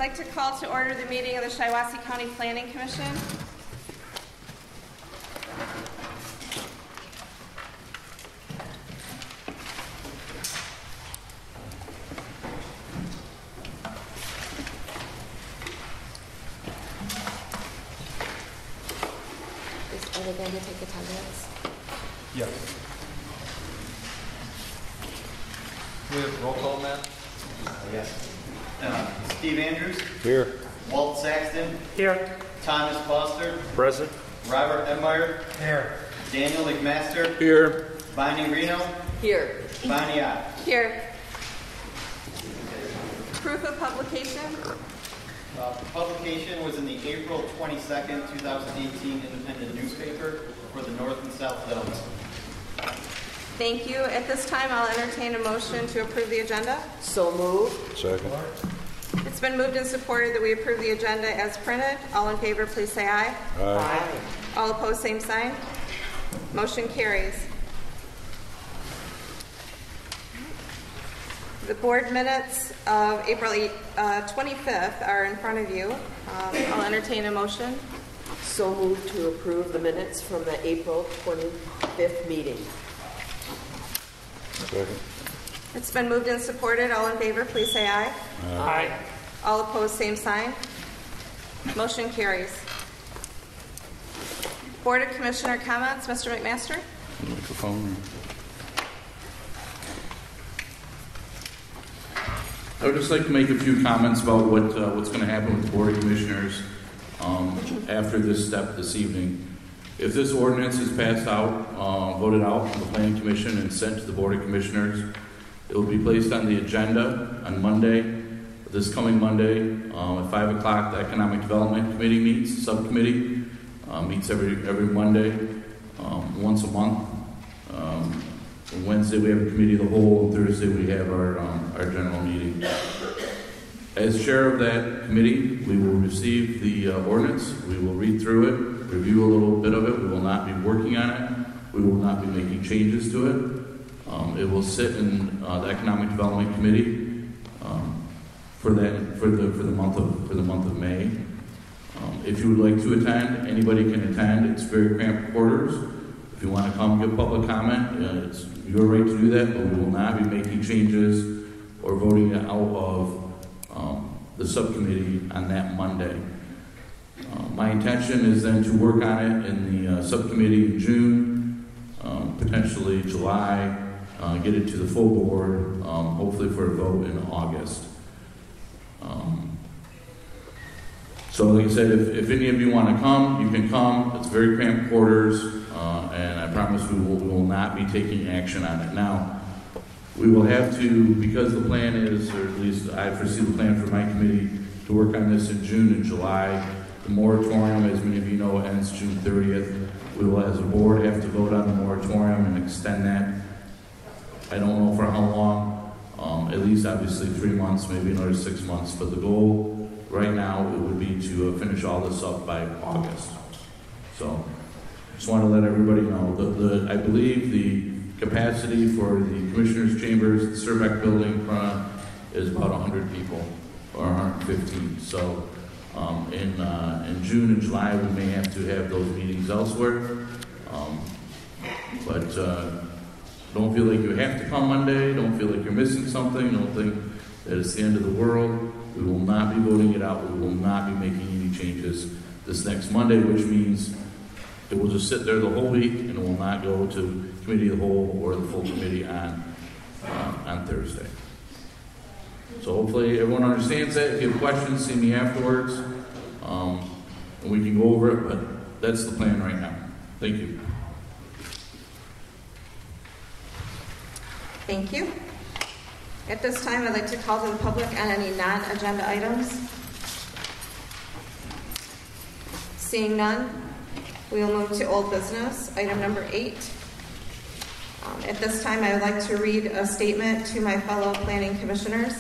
like to call to order the meeting of the Shiawassee County Planning Commission. Are they going to take attendance? Yes. We have roll call, Matt? Yes. Steve Andrews. Here. Walt Saxton. Here. Thomas Foster. Present. Robert Enmeyer. Here. Daniel McMaster. Here. Bonnie Reno. Here. Bonnie Ott. Here. Proof of publication. Publication was in the April 22nd, 2018 Independent newspaper for the North and South Zones. Thank you. At this time, I'll entertain a motion to approve the agenda. So moved. Second. It's been moved and supported that we approve the agenda as printed. All in favor, please say aye. Aye. All opposed, same sign. Motion carries. The board minutes of April 25th are in front of you. I'll entertain a motion. So moved to approve the minutes from the April 25th meeting. Second. It's been moved and supported. All in favor, please say aye. Aye. All opposed, same sign. Motion carries. Board of Commissioner comments, Mr. McMaster. Microphone. I would just like to make a few comments about what's going to happen with the Board of Commissioners after this step this evening. If this ordinance is passed out, voted out from the Planning Commission and sent to the Board of Commissioners, it will be placed on the agenda on Monday, this coming Monday, at 5 o'clock. The Economic Development Committee meets, subcommittee, meets every Monday, once a month. Wednesday we have a committee of the whole, and Thursday we have our general meeting. As chair of that committee, we will receive the ordinance, we will read through it, review a little bit of it, we will not be working on it, we will not be making changes to it. It will sit in the Economic Development Committee for the month of May. If you would like to attend, anybody can attend. It's very cramped quarters. If you want to come give public comment, it's your right to do that, but we will not be making changes or voting it out of the subcommittee on that Monday. My intention is then to work on it in the subcommittee in June, potentially July, get it to the full board, hopefully for a vote in August. So like I said, if any of you want to come, you can come. It's very cramped quarters, and I promise we will not be taking action on it. Now, we will have to, because the plan is, or at least I foresee the plan for my committee, to work on this in June and July. The moratorium, as many of you know, ends June 30th. We will, as a board, have to vote on the moratorium and extend that. I don't know for how long, at least obviously 3 months, maybe another 6 months, but the goal right now it would be to finish all this up by August. So just want to let everybody know I believe the capacity for the Commissioners' Chambers, the Surbeck building is about 100 people or 115. So in June and July we may have to have those meetings elsewhere, but don't feel like you have to come Monday. Don't feel like you're missing something. Don't think that it's the end of the world. We will not be voting it out. We will not be making any changes this next Monday, which means it will just sit there the whole week and it will not go to committee of the whole or the full committee on Thursday. So hopefully everyone understands that. If you have questions, see me afterwards, and we can go over it, but that's the plan right now. Thank you. Thank you. At this time, I'd like to call to the public on any non-agenda items. Seeing none, we will move to old business, item number 8. At this time, I would like to read a statement to my fellow planning commissioners.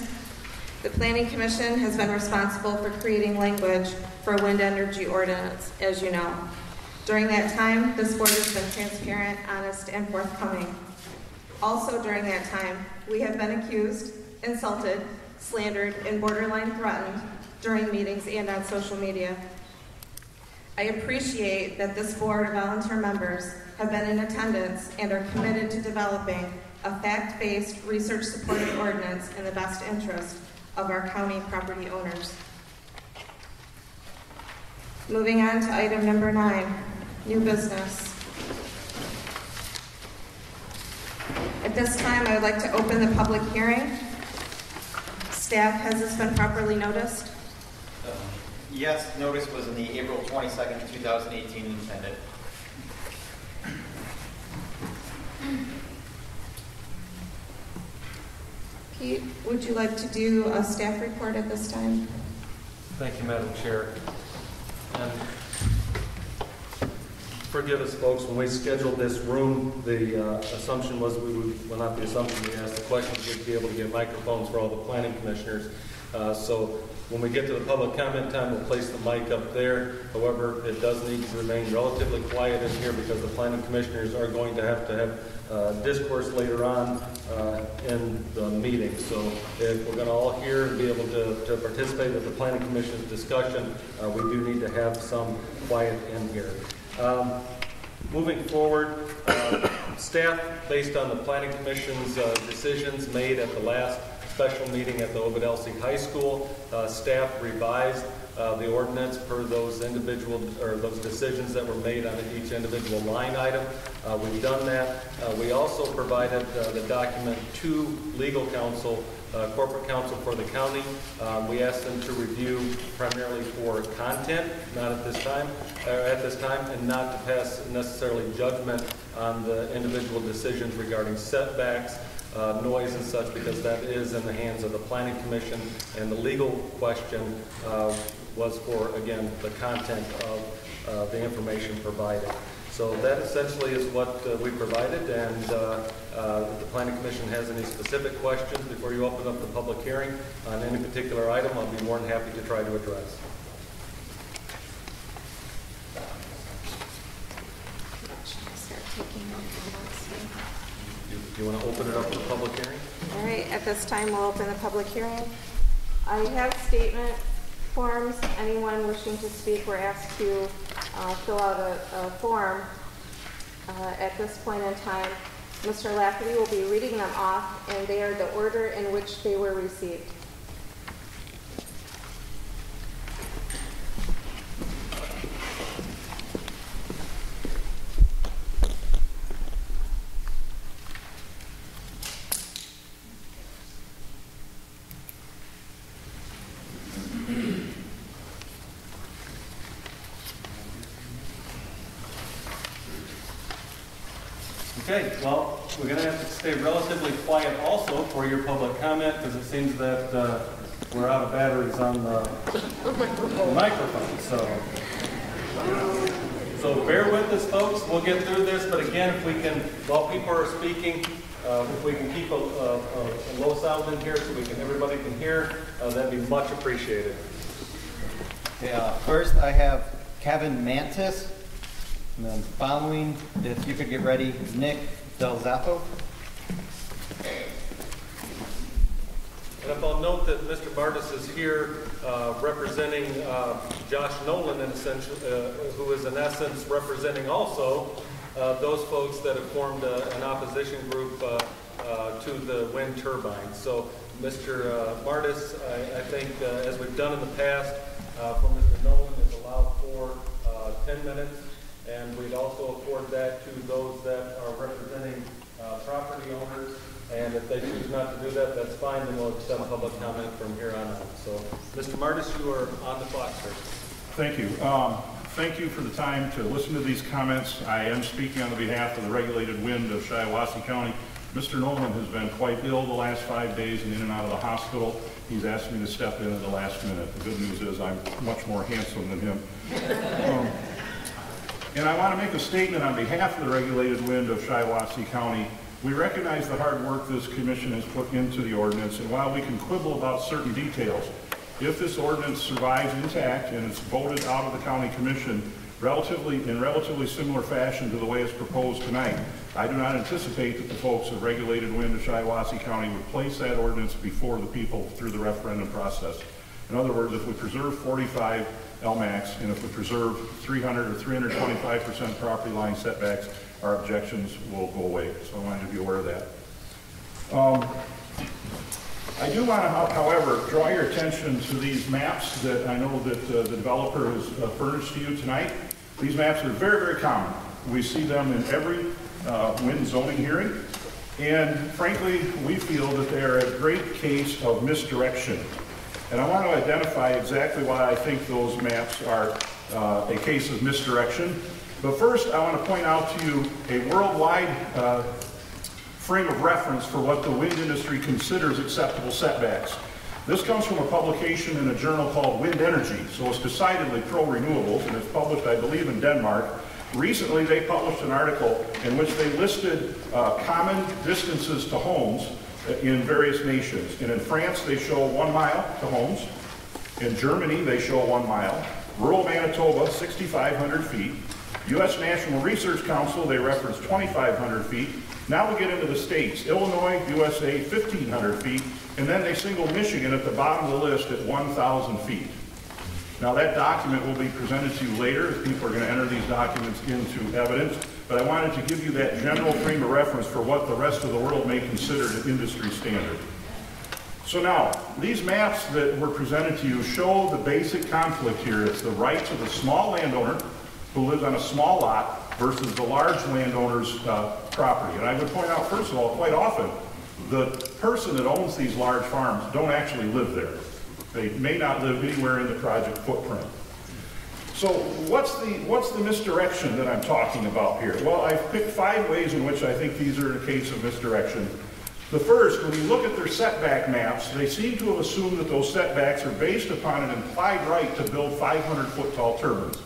The Planning Commission has been responsible for creating language for wind energy ordinance, as you know. During that time, this board has been transparent, honest, and forthcoming. Also during that time, we have been accused, insulted, slandered, and borderline threatened during meetings and on social media. I appreciate that this board of volunteer members have been in attendance and are committed to developing a fact-based, research-supported ordinance in the best interest of our county property owners. Moving on to item number 9, new business. At this time, I would like to open the public hearing. Staff, has this been properly noticed? Yes, notice was in the April 22nd, 2018 intended. Pete, would you like to do a staff report at this time? Thank you, Madam Chair. And forgive us, folks, when we scheduled this room, the assumption was we would, well, not the assumption, we asked the questions, we'd be able to get microphones for all the planning commissioners. So when we get to the public comment time, we'll place the mic up there. However, it does need to remain relatively quiet in here because the planning commissioners are going to have discourse later on in the meeting. So if we're going to all hear and be able to participate with the planning commission's discussion, we do need to have some quiet in here. Moving forward, staff, based on the planning commission's decisions made at the last special meeting at the Ovid-Elsie High School, staff revised the ordinance per those individual or those decisions that were made on each individual line item. We've done that. We also provided the document to legal counsel, corporate counsel for the county. We asked them to review primarily for content, not at this time, and not to pass necessarily judgment on the individual decisions regarding setbacks, noise and such, because that is in the hands of the Planning Commission, and the legal question was for, again, the content of the information provided. So that essentially is what we provided, and if the Planning Commission has any specific questions before you open up the public hearing on any particular item, I'll be more than happy to try to address. Do you want to open it up for the public hearing? All right, at this time, we'll open the public hearing. I have statement forms. Anyone wishing to speak, we're asked to fill out a form at this point in time. Mr. Lafferty will be reading them off, and they are the order in which they were received. Okay, well, we're going to have to stay relatively quiet also for your public comment because it seems that we're out of batteries on the microphone. So bear with us, folks. We'll get through this, but again, if we can, while people are speaking, if we can keep a low sound in here so everybody can hear, that'd be much appreciated. Okay, first I have Kevin Mantis. And then following, if you could get ready, Nick Del Zappo. And if I'll note that Mr. Bartis is here representing Josh Nolan, who is in essence representing also those folks that have formed an opposition group to the wind turbines. So Mr. Bartis, I think as we've done in the past, for Mr. Nolan is allowed for 10 minutes. And we'd also afford that to those that are representing property owners. And if they choose not to do that, that's fine. Then we'll accept public comment from here on out. So, Mr. Martis, you are on the clock, sir. Thank you. Thank you for the time to listen to these comments. I am speaking on behalf of the regulated wind of Shiawassee County. Mr. Nolan has been quite ill the last 5 days and in and out of the hospital. He's asked me to step in at the last minute. The good news is I'm much more handsome than him. And I want to make a statement on behalf of the regulated wind of Shiawassee County. We recognize the hard work this commission has put into the ordinance, and while we can quibble about certain details, if this ordinance survives intact and it's voted out of the county commission in relatively similar fashion to the way it's proposed tonight, I do not anticipate that the folks of regulated wind of Shiawassee County would place that ordinance before the people through the referendum process. In other words, if we preserve 45 LMAX and if we preserve 300 or 325% property line setbacks, our objections will go away. So I wanted to be aware of that. I do want to, however, draw your attention to these maps that I know that the developer has furnished to you tonight. These maps are very, very common. We see them in every wind zoning hearing. And frankly, we feel that they are a great case of misdirection. And I want to identify exactly why I think those maps are a case of misdirection. But first, I want to point out to you a worldwide frame of reference for what the wind industry considers acceptable setbacks. This comes from a publication in a journal called Wind Energy, so it's decidedly pro-renewables, and it's published, I believe, in Denmark. Recently, they published an article in which they listed common distances to homes in various nations. And in France, they show 1 mile to homes. In Germany, they show 1 mile. Rural Manitoba, 6,500 feet. U.S. National Research Council, they reference 2,500 feet. Now we get into the states. Illinois, USA, 1,500 feet. And then they single Michigan at the bottom of the list at 1,000 feet. Now that document will be presented to you later. People are going to enter these documents into evidence. But I wanted to give you that general frame of reference for what the rest of the world may consider an industry standard. So now, these maps that were presented to you show the basic conflict here. It's the rights of the small landowner who lives on a small lot versus the large landowner's property. And I would point out, first of all, quite often, the person that owns these large farms don't actually live there. They may not live anywhere in the project footprint. So what's the misdirection that I'm talking about here? Well, I've picked 5 ways in which I think these are a case of misdirection. The first, when you look at their setback maps, they seem to have assumed that those setbacks are based upon an implied right to build 500-foot tall turbines.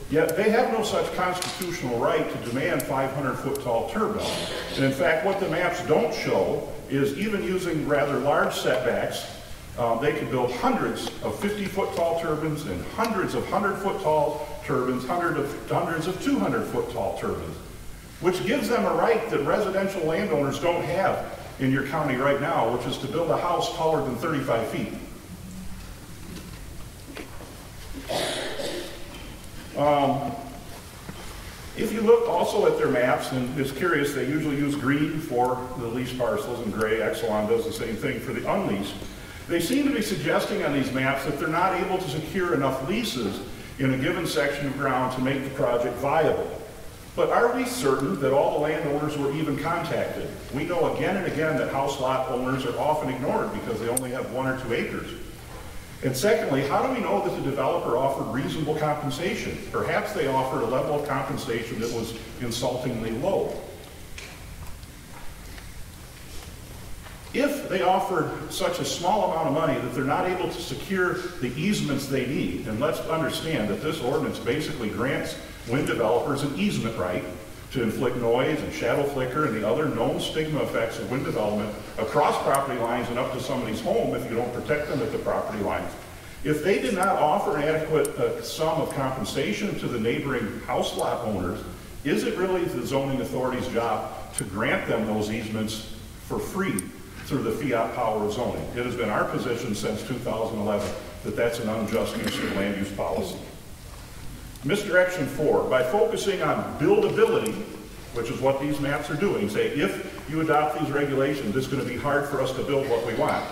Yet they have no such constitutional right to demand 500-foot tall turbines. And in fact, what the maps don't show is even using rather large setbacks, they could build hundreds of 50-foot tall turbines and hundreds of 100-foot tall turbines, hundreds of 200-foot tall turbines, which gives them a right that residential landowners don't have in your county right now, which is to build a house taller than 35 feet. If you look also at their maps, and it's curious, they usually use green for the leased parcels and gray. Exelon does the same thing for the unleased. They seem to be suggesting on these maps that they're not able to secure enough leases in a given section of ground to make the project viable. But are we certain that all the landowners were even contacted? We know again and again that house lot owners are often ignored because they only have 1 or 2 acres. And secondly, how do we know that the developer offered reasonable compensation? Perhaps they offered a level of compensation that was insultingly low. If they offered such a small amount of money that they're not able to secure the easements they need, and let's understand that this ordinance basically grants wind developers an easement right to inflict noise and shadow flicker and the other known stigma effects of wind development across property lines and up to somebody's home if you don't protect them at the property lines. If they did not offer an adequate sum of compensation to the neighboring house lot owners, is it really the zoning authority's job to grant them those easements for free through the fiat power of zoning? It has been our position since 2011 that that's an unjust use of land use policy. Misdirection 4, by focusing on buildability, which is what these maps are doing, say if you adopt these regulations, it's going to be hard for us to build what we want.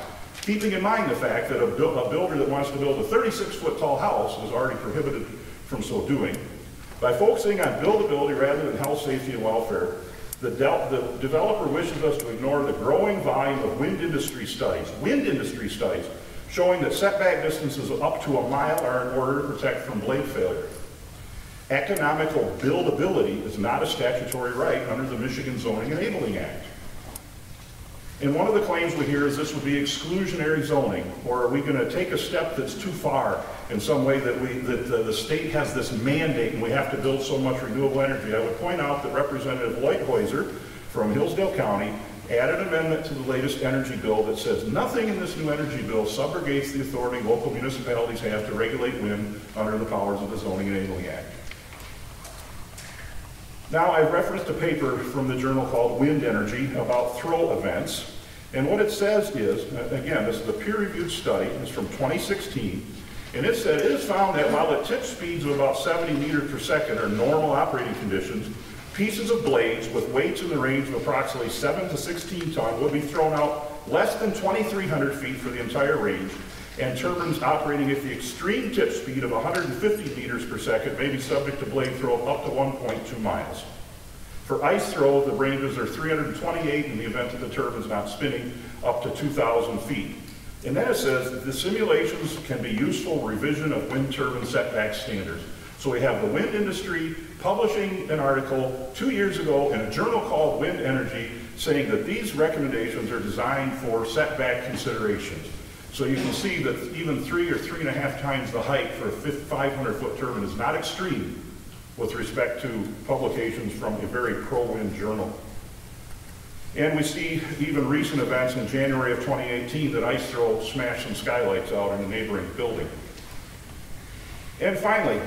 Keeping in mind the fact that a builder that wants to build a 36-foot tall house is already prohibited from so doing. By focusing on buildability rather than health, safety, and welfare, the developer wishes us to ignore the growing volume of wind industry studies showing that setback distances of up to 1 mile are in order to protect from blade failure. Economical buildability is not a statutory right under the Michigan Zoning Enabling Act. And one of the claims we hear is this would be exclusionary zoning, or are we going to take a step that's too far in some way that the state has this mandate and we have to build so much renewable energy. I would point out that Representative Leuthoiser from Hillsdale County added an amendment to the latest energy bill that says nothing in this new energy bill subrogates the authority local municipalities have to regulate wind under the powers of the Zoning Enabling Act. Now, I've referenced a paper from the journal called Wind Energy about throw events. And what it says is, again, this is a peer-reviewed study, it's from 2016, and it said it is found that while at tip speeds of about 70 meters per second are normal operating conditions, pieces of blades with weights in the range of approximately 7 to 16 ton will be thrown out less than 2,300 feet for the entire range, and turbines operating at the extreme tip speed of 150 meters per second may be subject to blade throw up to 1.2 miles. For ice throw, the ranges are 328 in the event that the turbine's not spinning, up to 2,000 feet. And then it says that the simulations can be useful revision of wind turbine setback standards. So we have the wind industry publishing an article 2 years ago in a journal called Wind Energy saying that these recommendations are designed for setback considerations. So you can see that even 3 or 3.5 times the height for a 500-foot turbine is not extreme with respect to publications from a very pro-wind journal. And we see even recent events in January of 2018 that ice throw smashed some skylights out in a neighboring building. And finally,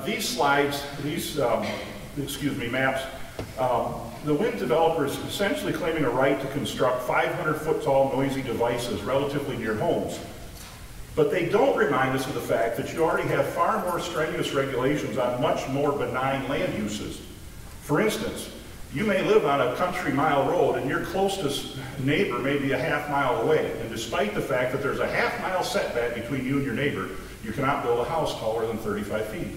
these slides, maps, the wind developers essentially claiming a right to construct 500-foot tall noisy devices relatively near homes. But they don't remind us of the fact that you already have far more strenuous regulations on much more benign land uses. For instance, you may live on a country mile road and your closest neighbor may be a half mile away. And despite the fact that there's a half-mile setback between you and your neighbor, you cannot build a house taller than 35 feet.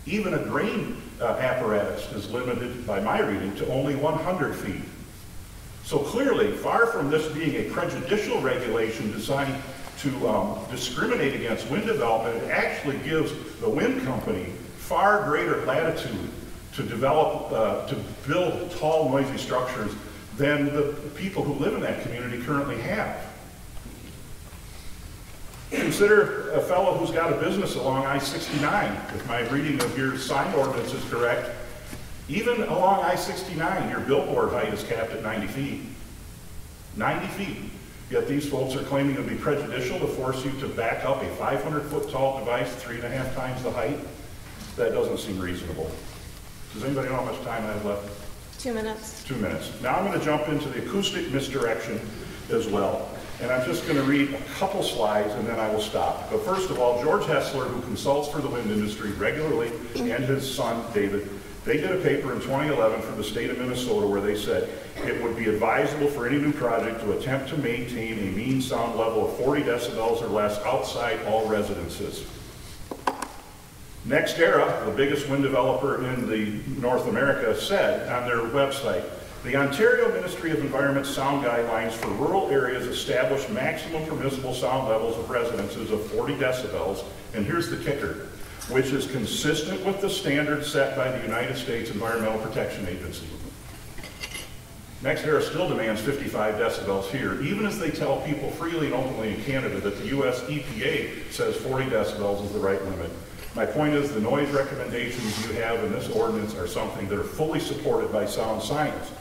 Even a grain apparatus is limited, by my reading, to only 100 feet. So clearly, far from this being a prejudicial regulation designed to discriminate against wind development, it actually gives the wind company far greater latitude to develop, to build tall, noisy structures than the people who live in that community currently have. Consider a fellow who's got a business along I-69. If my reading of your sign ordinance is correct, even along I-69, your billboard height is capped at 90 feet. 90 feet. Yet these folks are claiming it would be prejudicial to force you to back up a 500-foot tall device 3.5 times the height. That doesn't seem reasonable. Does anybody know how much time I have left? 2 minutes. 2 minutes. Now I'm going to jump into the acoustic misdirection as well. And I'm just going to read a couple slides and then I will stop. But first of all, George Hessler, who consults for the wind industry regularly, and his son, David, they did a paper in 2011 for the state of Minnesota where they said it would be advisable for any new project to attempt to maintain a mean sound level of 40 decibels or less outside all residences. NextEra, the biggest wind developer in North America, said on their website, the Ontario Ministry of Environment sound guidelines for rural areas establish maximum permissible sound levels of residences of 40 decibels, and here's the kicker, which is consistent with the standard set by the United States Environmental Protection Agency. NextEra still demands 55 decibels here, even as they tell people freely and openly in Canada that the US EPA says 40 decibels is the right limit. My point is the noise recommendations you have in this ordinance are something that are fully supported by sound science.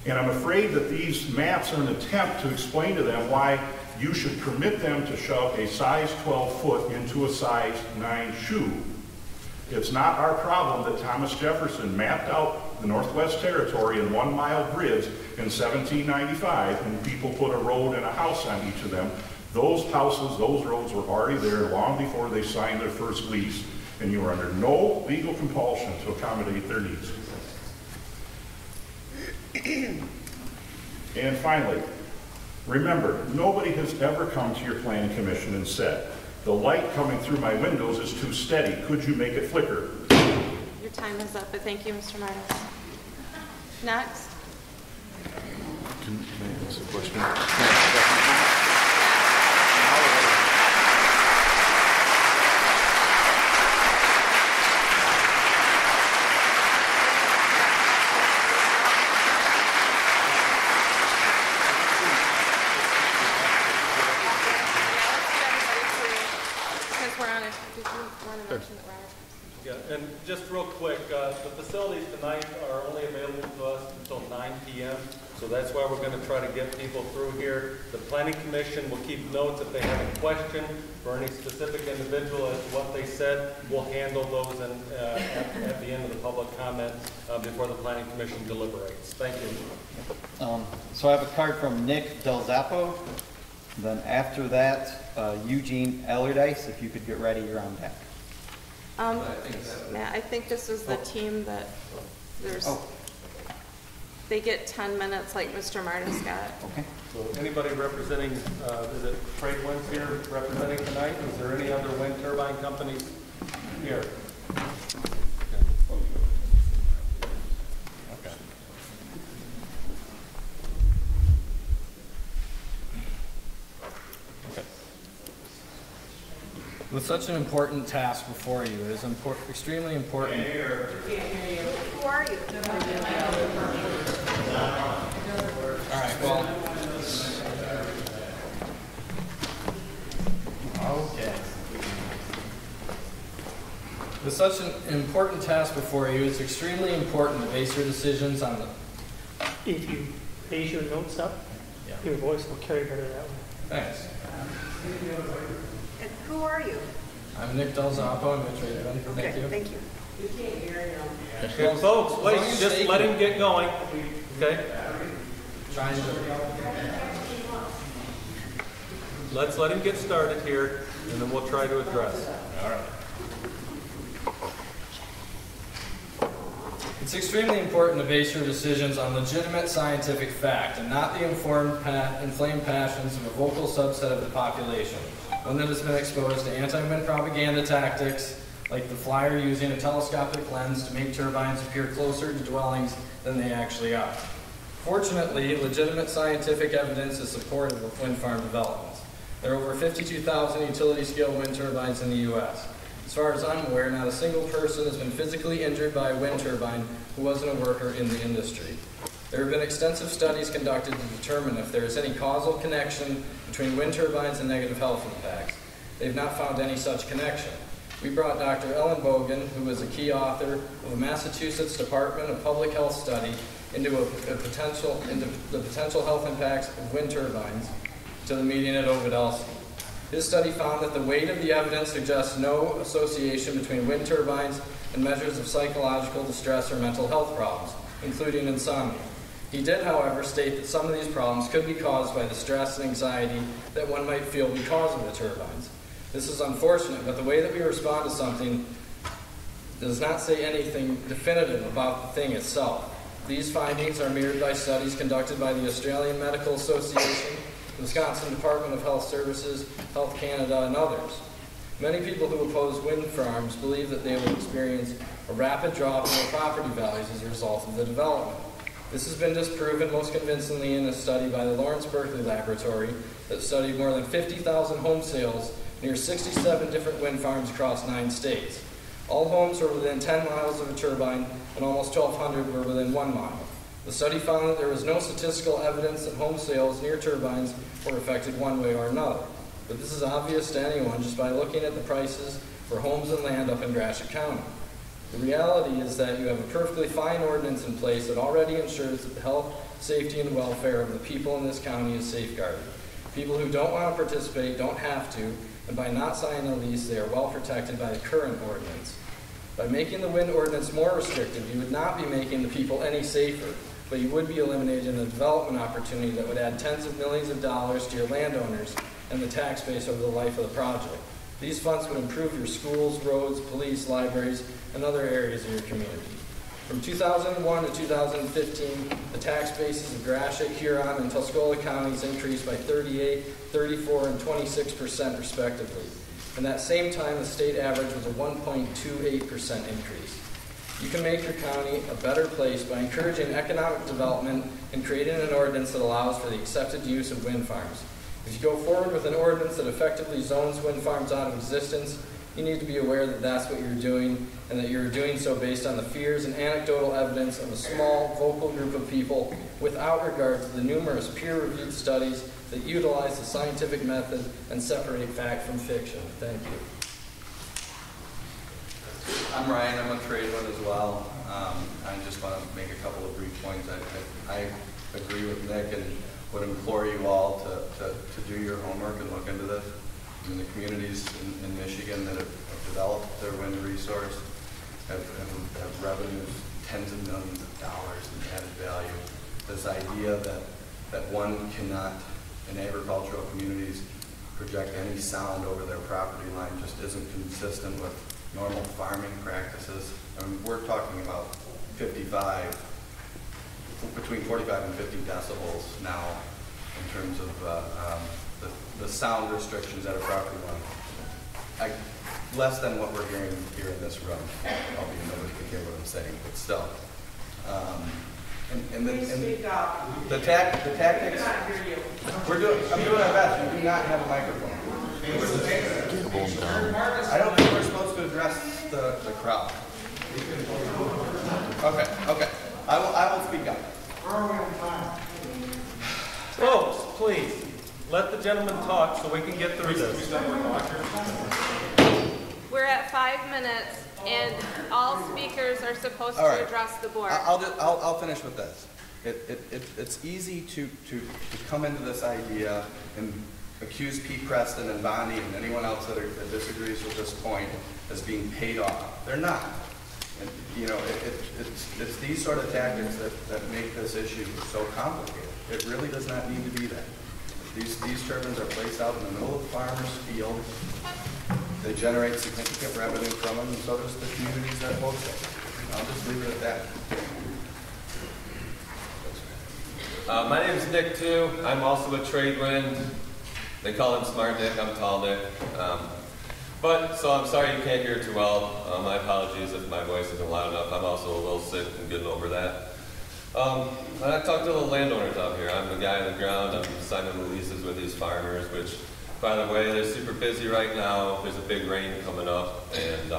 And I'm afraid that these maps are an attempt to explain to them why you should permit them to shove a size 12 foot into a size 9 shoe. It's not our problem that Thomas Jefferson mapped out the Northwest Territory in 1 mile grids in 1795, and people put a road and a house on each of them. Those houses, those roads were already there long before they signed their first lease, and you were under no legal compulsion to accommodate their needs. And finally, remember, nobody has ever come to your planning commission and said, the light coming through my windows is too steady. Could you make it flicker? Your time is up, but thank you, Mr. Martis. Next. Can I ask a question? Yeah, and just real quick, the facilities tonight are only available to us until 9 p.m. So that's why we're going to try to get people through here. The Planning Commission will keep notes if they have a question for any specific individual as to what they said. We'll handle those at the end of the public comment before the Planning Commission deliberates. Thank you. So I have a card from Nick Del Zappo. Then after that, Eugene Allardyce, if you could get ready, you're on deck. Matt, I think this is the team that there's, Oh. they get 10 minutes like Mr. Martis got. Okay. So anybody representing, is it Trade Winds here representing tonight? Is there any other wind turbine companies here? With such an important task before you, it is extremely important. Who are you? All right, well. Okay. With such an important task before you, it's extremely important to base your decisions on the. If you raise your notes up, your voice will carry better that way. Thanks. And who are you? I'm Nick Del Zappo. I'm with Trade Wind. Okay, thank you. Okay, folks, wait, just let him get going. Okay? Trying to. Let's let him get started here, and then we'll try to address. All right. It's extremely important to base your decisions on legitimate scientific fact and not the inflamed passions of a vocal subset of the population, one that has been exposed to anti-wind propaganda tactics like the flyer using a telescopic lens to make turbines appear closer to dwellings than they actually are. Fortunately, legitimate scientific evidence is supportive of wind farm developments. There are over 52,000 utility-scale wind turbines in the U.S. As far as I'm aware, not a single person has been physically injured by a wind turbine who wasn't a worker in the industry. There have been extensive studies conducted to determine if there is any causal connection between wind turbines and negative health impacts. They have not found any such connection. We brought Dr. Ellen Bogan, who is a key author of a Massachusetts Department of Public Health study into the potential health impacts of wind turbines, to the meeting at Ovidelsky. His study found that the weight of the evidence suggests no association between wind turbines and measures of psychological distress or mental health problems, including insomnia. He did, however, state that some of these problems could be caused by the stress and anxiety that one might feel because of the turbines. This is unfortunate, but the way that we respond to something does not say anything definitive about the thing itself. These findings are mirrored by studies conducted by the Australian Medical Association, the Wisconsin Department of Health Services, Health Canada, and others. Many people who oppose wind farms believe that they will experience a rapid drop in their property values as a result of the development. This has been disproven most convincingly in a study by the Lawrence Berkeley Laboratory that studied more than 50,000 home sales near 67 different wind farms across 9 states. All homes were within 10 miles of a turbine, and almost 1,200 were within 1 mile. The study found that there was no statistical evidence that home sales near turbines were affected one way or another. But this is obvious to anyone just by looking at the prices for homes and land up in Gratiot County. The reality is that you have a perfectly fine ordinance in place that already ensures that the health, safety, and welfare of the people in this county is safeguarded. People who don't want to participate don't have to, and by not signing a lease, they are well protected by the current ordinance. By making the wind ordinance more restrictive, you would not be making the people any safer, but you would be eliminating a development opportunity that would add tens of millions of dollars to your landowners and the tax base over the life of the project. These funds would improve your schools, roads, police, libraries, and other areas of your community. From 2001 to 2015, the tax bases of Gratiot, Huron, and Tuscola counties increased by 38%, 34%, and 26% respectively. In that same time, the state average was a 1.28% increase. You can make your county a better place by encouraging economic development and creating an ordinance that allows for the accepted use of wind farms. If you go forward with an ordinance that effectively zones wind farms out of existence, you need to be aware that that's what you're doing, and that you're doing so based on the fears and anecdotal evidence of a small, vocal group of people without regard to the numerous peer-reviewed studies that utilize the scientific method and separate fact from fiction. Thank you. I'm Ryan. I'm a trade one as well. I just want to make a couple of brief points. I agree with Nick and would implore you all to do your homework and look into this. I mean, the communities in Michigan that have developed their wind resource have revenues, tens of millions of dollars in added value. This idea that one cannot, in agricultural communities, project any sound over their property line just isn't consistent with normal farming practices. I mean, we're talking about between 45 and 50 decibels now in terms of the sound restrictions at a property line. Less than what we're hearing here in this room, albeit nobody can hear what I'm saying, but still. The tactics, I'm doing our best. We do not have a microphone. I don't think we're supposed to address the crowd. Okay. I will speak up. Folks, please, let the gentleman talk so we can get through this. We're at 5 minutes, and all speakers are supposed All right. to address the board. I'll finish with this. It's easy to come into this idea and accuse Pete Preston and Bonnie and anyone else that disagrees with this point as being paid off. They're not. And, you know, it's these sort of tactics that make this issue so complicated. It really does not need to be that. These turbines are placed out in the middle of the farmer's field. They generate significant revenue from them, and so does the communities that host it. I'll just leave it at that. My name is Nick, too. I'm also with Tradewind. They call him Smart Nick. I'm Tall Nick. So I'm sorry you can't hear too well. My apologies if my voice isn't loud enough. I'm also a little sick and getting over that. And I talked to the landowners out here. I'm the guy on the ground. I'm signing the leases with these farmers, which, by the way, they're super busy right now. There's a big rain coming up, and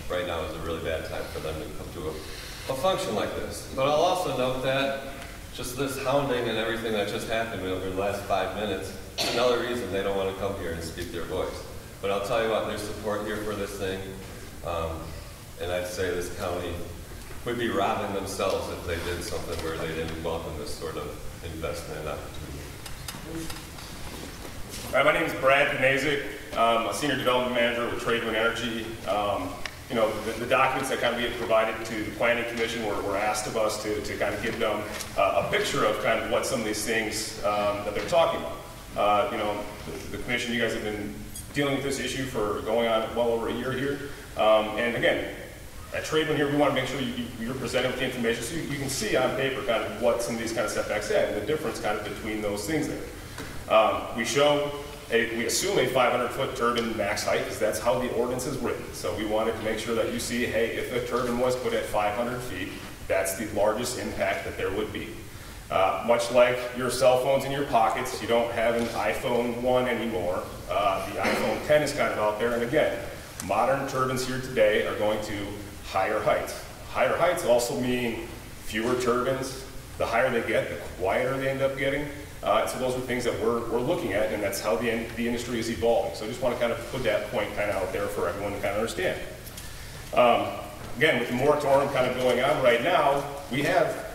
right now is a really bad time for them to come to a function like this. But I'll also note that just this hounding and everything that just happened over the last 5 minutes is another reason they don't want to come here and speak their voice. But I'll tell you what, there's support here for this thing, and I'd say this county would be robbing themselves if they did something where they didn't welcome this sort of investment and opportunity. All right, my name is Brad Panazik. I'm a senior development manager with Tradewind Energy. The documents that kind of get provided to the Planning Commission were asked of us to kind of give them a picture of kind of what some of these things that they're talking about. The Commission, you guys have been dealing with this issue for going on well over a year here. And again, at Tradewind here, we want to make sure you're presented with the information so you can see on paper kind of what some of these kind of setbacks had and the difference kind of between those things there. We assume a 500-foot turbine max height because that's how the ordinance is written. So we wanted to make sure that you see, hey, if the turbine was put at 500 feet, that's the largest impact that there would be. Much like your cell phones in your pockets, you don't have an iPhone 1 anymore. The iPhone 10 is kind of out there. And again, modern turbines here today are going to higher heights. Higher heights also mean fewer turbines. The higher they get, the quieter they end up getting. So those are things that we're looking at, and that's how the industry is evolving. So I just want to kind of put that point kind of out there for everyone to kind of understand. Again, with the moratorium kind of going on right now, we have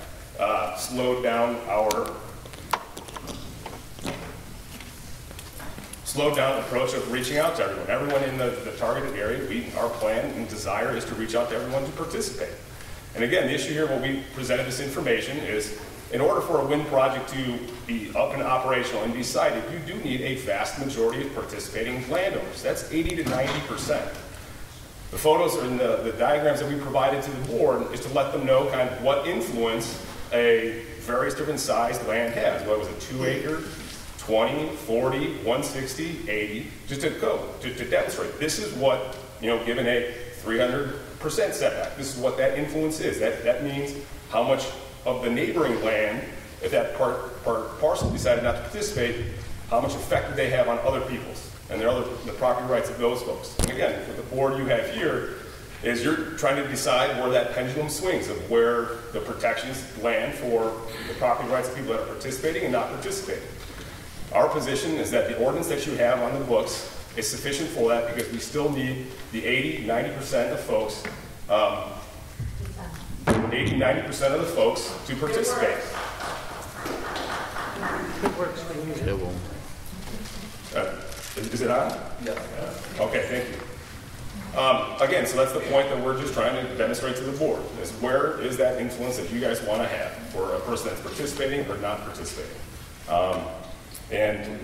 slowed down the approach of reaching out to everyone. Everyone in the targeted area, our plan and desire is to reach out to everyone to participate. And again, the issue here when we presented this information is in order for a wind project to be up and operational and be sited, you do need a vast majority of participating landowners. That's 80 to 90%. The photos and the diagrams that we provided to the board is to let them know kind of what influence a various different sized land has. What was it, 2 acre, 20, 40, 160, 80, just to demonstrate. This is what, given a 300% setback, this is what that influence is. That means how much of the neighboring land, if that parcel decided not to participate, how much effect do they have on other people's and the property rights of those folks. And again, with the board you have here, is you're trying to decide where that pendulum swings of where the protections land for the property rights of people that are participating and not participating. Our position is that the ordinance that you have on the books is sufficient for that because we still need the 80, 90% of folks 80, 90% of the folks to participate. It works for you. It will. Is it on? Yes. Okay, thank you. Again, so that's the point that we're just trying to demonstrate to the board, is where is that influence that you guys want to have for a person that's participating or not participating? And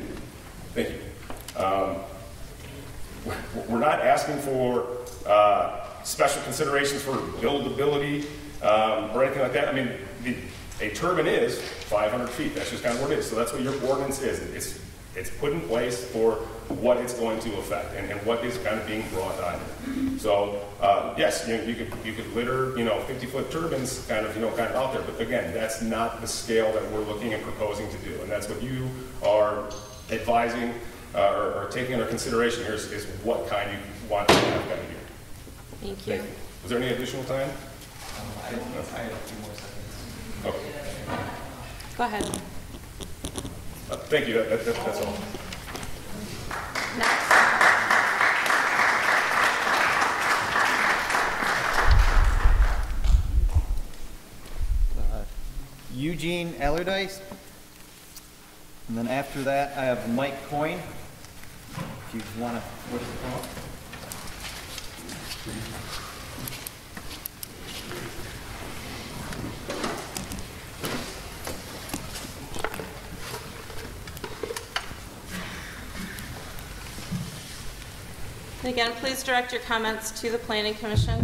thank you. We're not asking for special considerations for buildability or anything like that. I mean, a turbine is 500 feet. That's just kind of what it is. So that's what your ordinance is. It's put in place for what it's going to affect and what is kind of being brought on. So yes, you could litter 50-foot turbines kind of out there, but again, that's not the scale that we're looking and proposing to do, and that's what you are advising or taking under consideration here is what kind you want to have done here. Thank you. Was there any additional time? I have a few more seconds. Okay. Go ahead. Thank you. That's all. Next. Eugene Allardyce. And then after that, I have Mike Coyne. If you want to push the call. Again, please direct your comments to the Planning Commission.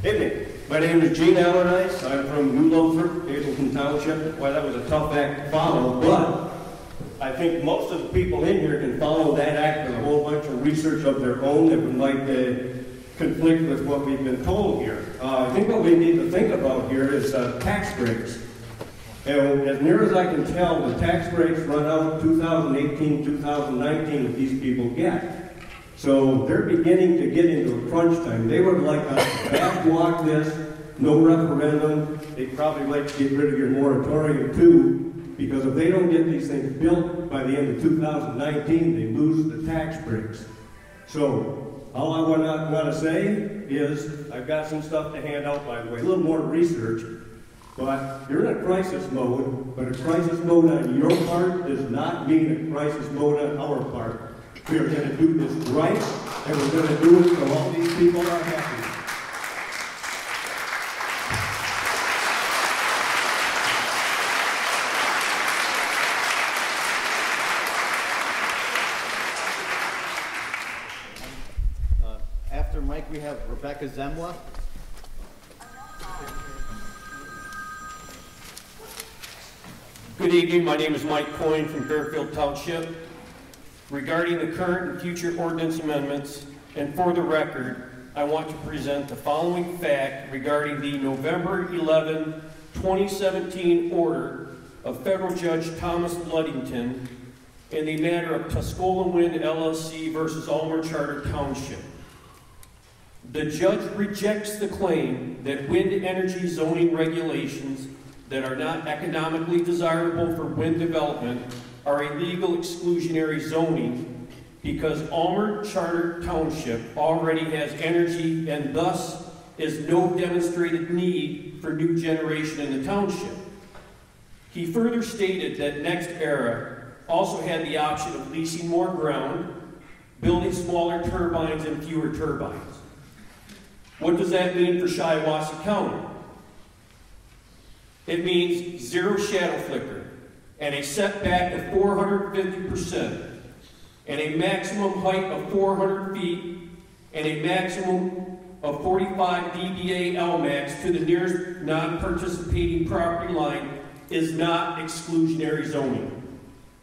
Evening. My name is Gene Allardyce. I'm from New Loafer, Hazleton Township. Well, that was a tough act to follow, but I think most of the people in here can follow that act with a whole bunch of research of their own that would like to conflict with what we've been told here. I think what we need to think about here is tax breaks. And as near as I can tell, the tax breaks run out 2018, 2019 that these people get. So they're beginning to get into a crunch time. They would like us to back block this, no referendum. They'd probably like to get rid of your moratorium too, because if they don't get these things built by the end of 2019, they lose the tax breaks. So all I want to say is I've got some stuff to hand out, by the way, a little more research. But you're in a crisis mode, but a crisis mode on your part does not mean a crisis mode on our part. We are going to do this right, and we're going to do it so all these people are happy. After Mike, we have Rebecca Zemla. Good evening. My name is Mike Coyne from Fairfield Township. Regarding the current and future ordinance amendments, and for the record, I want to present the following fact regarding the November 11, 2017 order of Federal Judge Thomas Ludington in the matter of Tuscola Wind LLC versus Ulmer Charter Township. The judge rejects the claim that wind energy zoning regulations that are not economically desirable for wind development are illegal exclusionary zoning because Ulmer Charter Township already has energy and thus is no demonstrated need for new generation in the township. He further stated that Next Era also had the option of leasing more ground, building smaller turbines and fewer turbines. What does that mean for Shiawassee County? It means zero shadow flicker, and a setback of 450%, and a maximum height of 400 feet, and a maximum of 45 dBA LMAX to the nearest non-participating property line is not exclusionary zoning.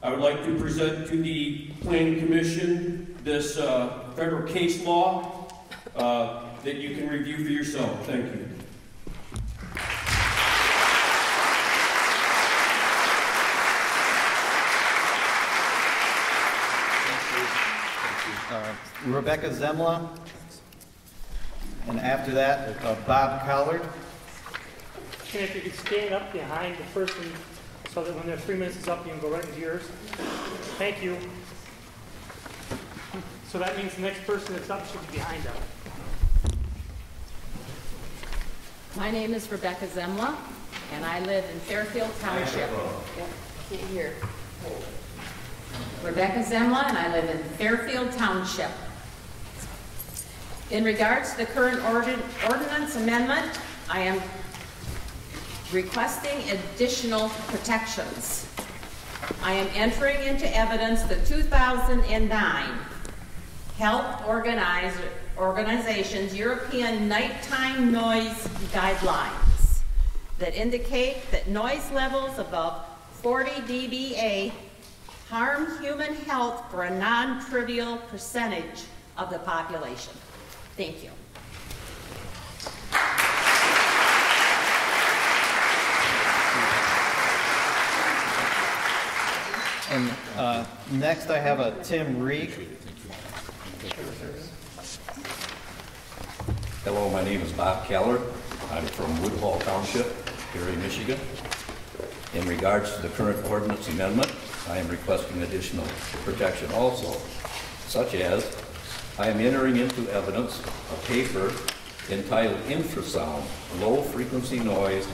I would like to present to the Planning Commission this federal case law that you can review for yourself. Thank you. Rebecca Zemla, and after that, Bob Collard. And if you could stand up behind the person so that when their 3 minutes is up, you can go right into yours. Thank you. So that means the next person that's up should be behind them. My name is Rebecca Zemla. and I live in Fairfield Township. Can't hear. Rebecca Zemla, and I live in Fairfield Township. In regards to the current ordinance amendment, I am requesting additional protections. I am entering into evidence the 2009 Health Organization's European Nighttime Noise Guidelines that indicate that noise levels above 40 dBA harm human health for a non-trivial percentage of the population. Thank you. And next I have a Tim Reek. Hello, my name is Bob Keller. I'm from Woodhall Township, Erie, Michigan. In regards to the current ordinance amendment, I am requesting additional protection also, such as I am entering into evidence a paper entitled Infrasound, Low Frequency Noise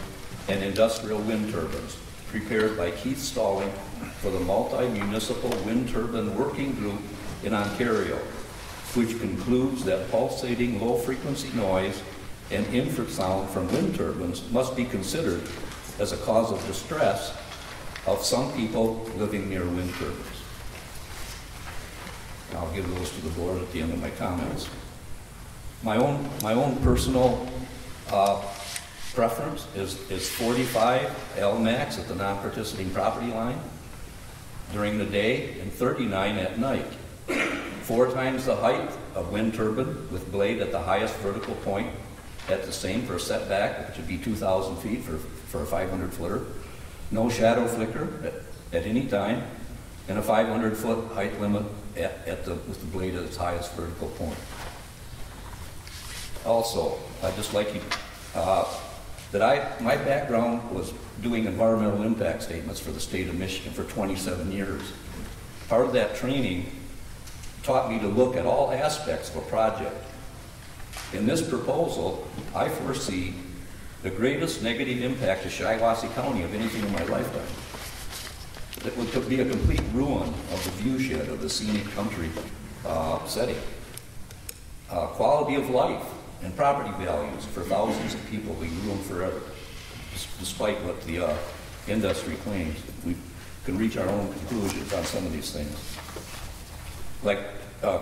and Industrial Wind Turbines, prepared by Keith Stalling for the Multi-Municipal Wind Turbine Working Group in Ontario, which concludes that pulsating low-frequency noise and infrasound from wind turbines must be considered as a cause of distress of some people living near wind turbines. I'll give those to the board at the end of my comments. My own personal preference is 45 Lmax at the non-participating property line during the day and 39 at night. 4 times the height of wind turbine with blade at the highest vertical point at the same for a setback, which would be 2,000 feet for a 500-footer. No shadow flicker at any time, and a 500-foot height limit with the blade at its highest vertical point. Also, I'd just like you, my background was doing environmental impact statements for the state of Michigan for 27 years. Part of that training taught me to look at all aspects of a project. In this proposal, I foresee the greatest negative impact to Shiawassee County of anything in my lifetime. It would be a complete ruin of the viewshed of the scenic country setting. Quality of life and property values for thousands of people will be ruined forever, despite what the industry claims. We can reach our own conclusions on some of these things. Like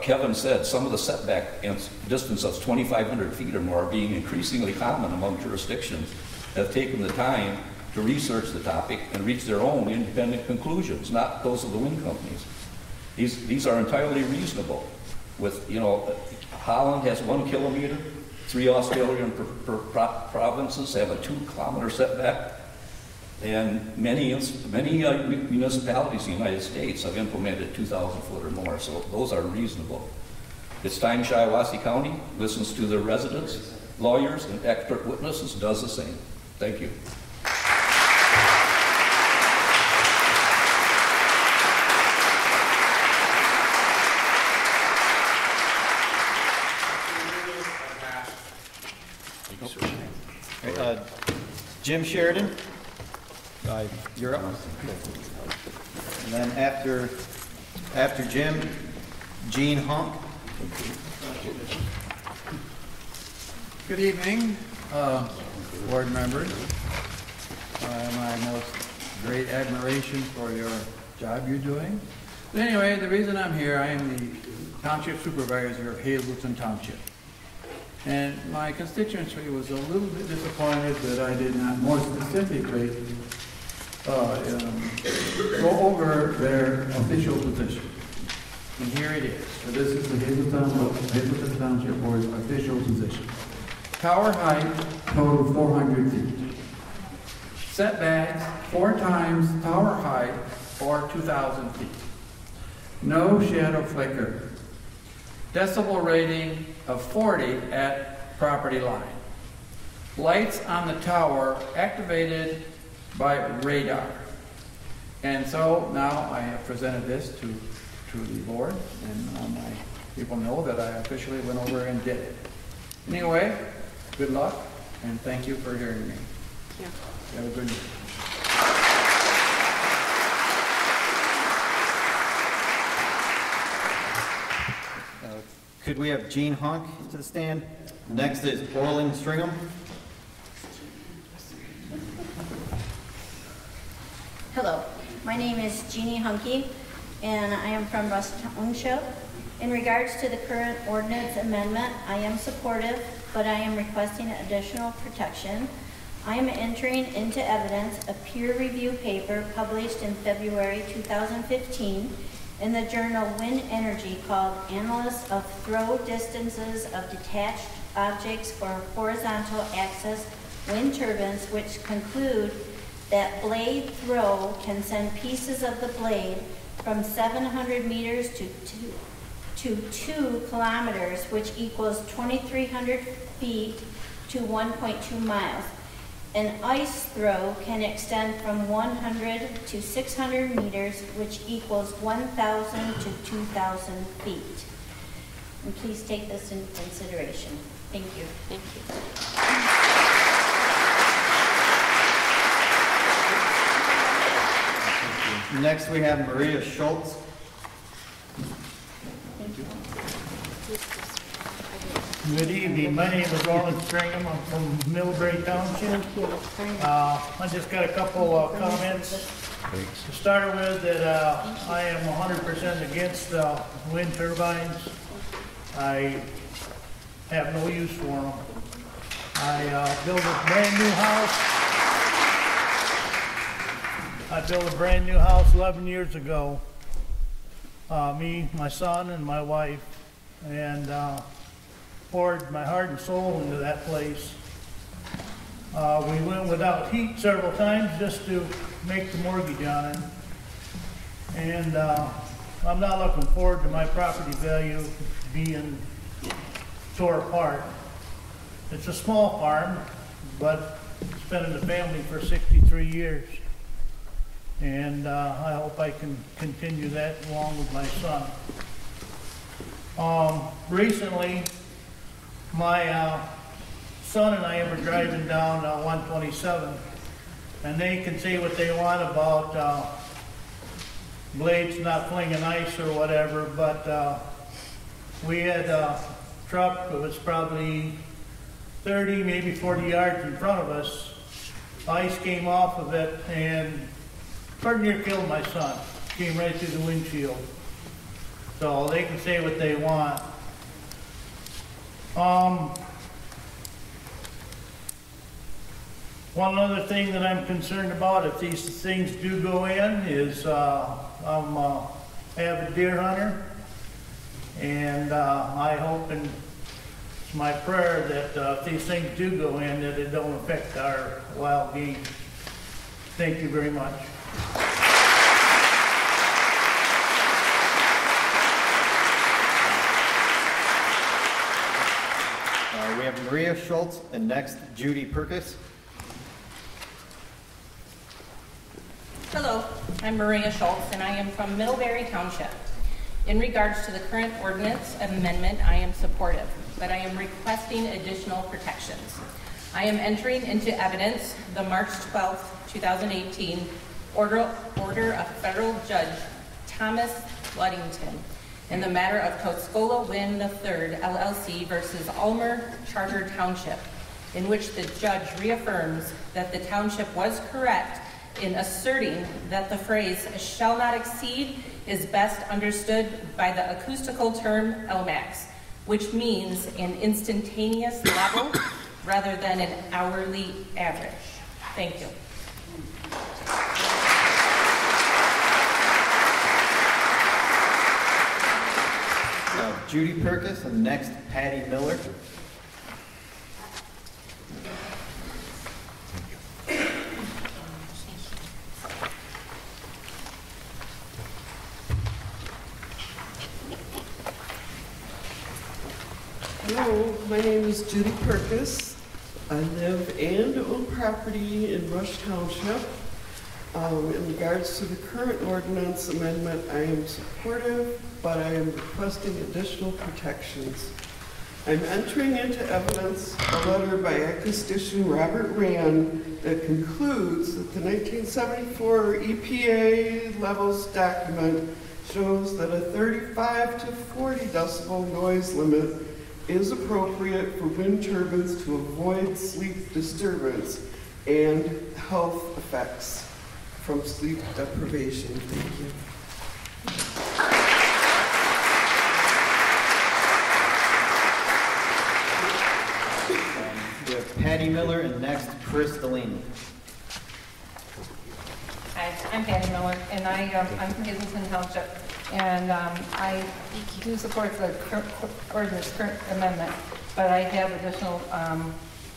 Kevin said, some of the setback distance of 2,500 feet or more are being increasingly common among jurisdictions that have taken the time to research the topic and reach their own independent conclusions, not those of the wind companies. These are entirely reasonable. With, Holland has 1 kilometer, 3 Australian provinces have a 2-kilometer setback, and many municipalities in the United States have implemented 2,000 foot or more, so those are reasonable. It's time Shiawassee County listens to their residents, lawyers, and expert witnesses, does the same. Thank you. Jim Sheridan, you're up. And then after Jim, Gene Hunk. Good evening, board members. My most great admiration for your job you're doing. But anyway, the reason I'm here, I am the Township Supervisor of Hazleton Township. And my constituency was a little bit disappointed that I did not more specifically go over their official position. And here it is. So this is the Hazleton Township Board's official position. Tower height, total 400 feet. Setbacks, 4 times tower height, or 2,000 feet. No shadow flicker. Decibel rating of 40 at property line. Lights on the tower activated by radar. And so now I have presented this to the board, and my people know that I officially went over and did it. Anyway, good luck, and thank you for hearing me. Yeah. Have a good year. Could we have Gene Hunk to the stand? Next is Orling Stringham. Hello, my name is Jeannie Hunke, and I am from Russ Township. In regards to the current ordinance amendment, I am supportive, but I am requesting additional protection. I am entering into evidence a peer review paper published in February 2015 in the journal Wind Energy called Analysis of Throw Distances of Detached Objects for Horizontal Axis Wind Turbines, which conclude that blade throw can send pieces of the blade from 700 meters to 2 kilometers, which equals 2,300 feet to 1.2 miles. An ice throw can extend from 100 to 600 meters, which equals 1,000 to 2,000 feet. And please take this into consideration. Thank you. Thank you. Next we have Maria Schultz. Good evening. My name is Orland Stringham. I'm from Millbrae Township. I just got a couple comments. To start with, that I am 100% against wind turbines. I have no use for them. I built a brand new house. I built a brand new house 11 years ago. Me, my son, and my wife, and poured my heart and soul into that place. We went without heat several times just to make the mortgage on it. And I'm not looking forward to my property value being tore apart. It's a small farm, but it's been in the family for 63 years. And I hope I can continue that along with my son. Recently, my son and I were driving down 127, and they can say what they want about blades not flinging ice or whatever, but we had a truck that was probably 30, maybe 40 yards in front of us. Ice came off of it and pretty near killed my son. Came right through the windshield. So they can say what they want. One other thing that I'm concerned about, if these things do go in, is I'm an avid deer hunter, and I hope, and it's my prayer that if these things do go in, that it don't affect our wild game. Thank you very much. We have Maria Schultz, and next Judy Perkis. Hello, I'm Maria Schultz, and I am from Middlebury Township. In regards to the current ordinance amendment, I am supportive, but I am requesting additional protections. I am entering into evidence the March 12, 2018 order of Federal Judge Thomas Ludington in the matter of Cotscola Wynn III LLC versus Ulmer Charter Township, in which the judge reaffirms that the township was correct in asserting that the phrase "shall not exceed" is best understood by the acoustical term LMAX, which means an instantaneous level rather than an hourly average. Thank you. Judy Perkis, and next Patty Miller. Hello, my name is Judy Perkis. I live and own property in Rush Township. In regards to the current ordinance amendment, I am supportive, but I am requesting additional protections. I'm entering into evidence a letter by acustician Robert Rand that concludes that the 1974 EPA levels document shows that a 35 to 40 decibel noise limit is appropriate for wind turbines to avoid sleep disturbance and health effects from sleep deprivation. Thank you. We have Patty Miller and next Chris Delaney. Hi, I'm Patty Miller, and I'm from Hazelton Township, and I do support the current amendment, but I have additional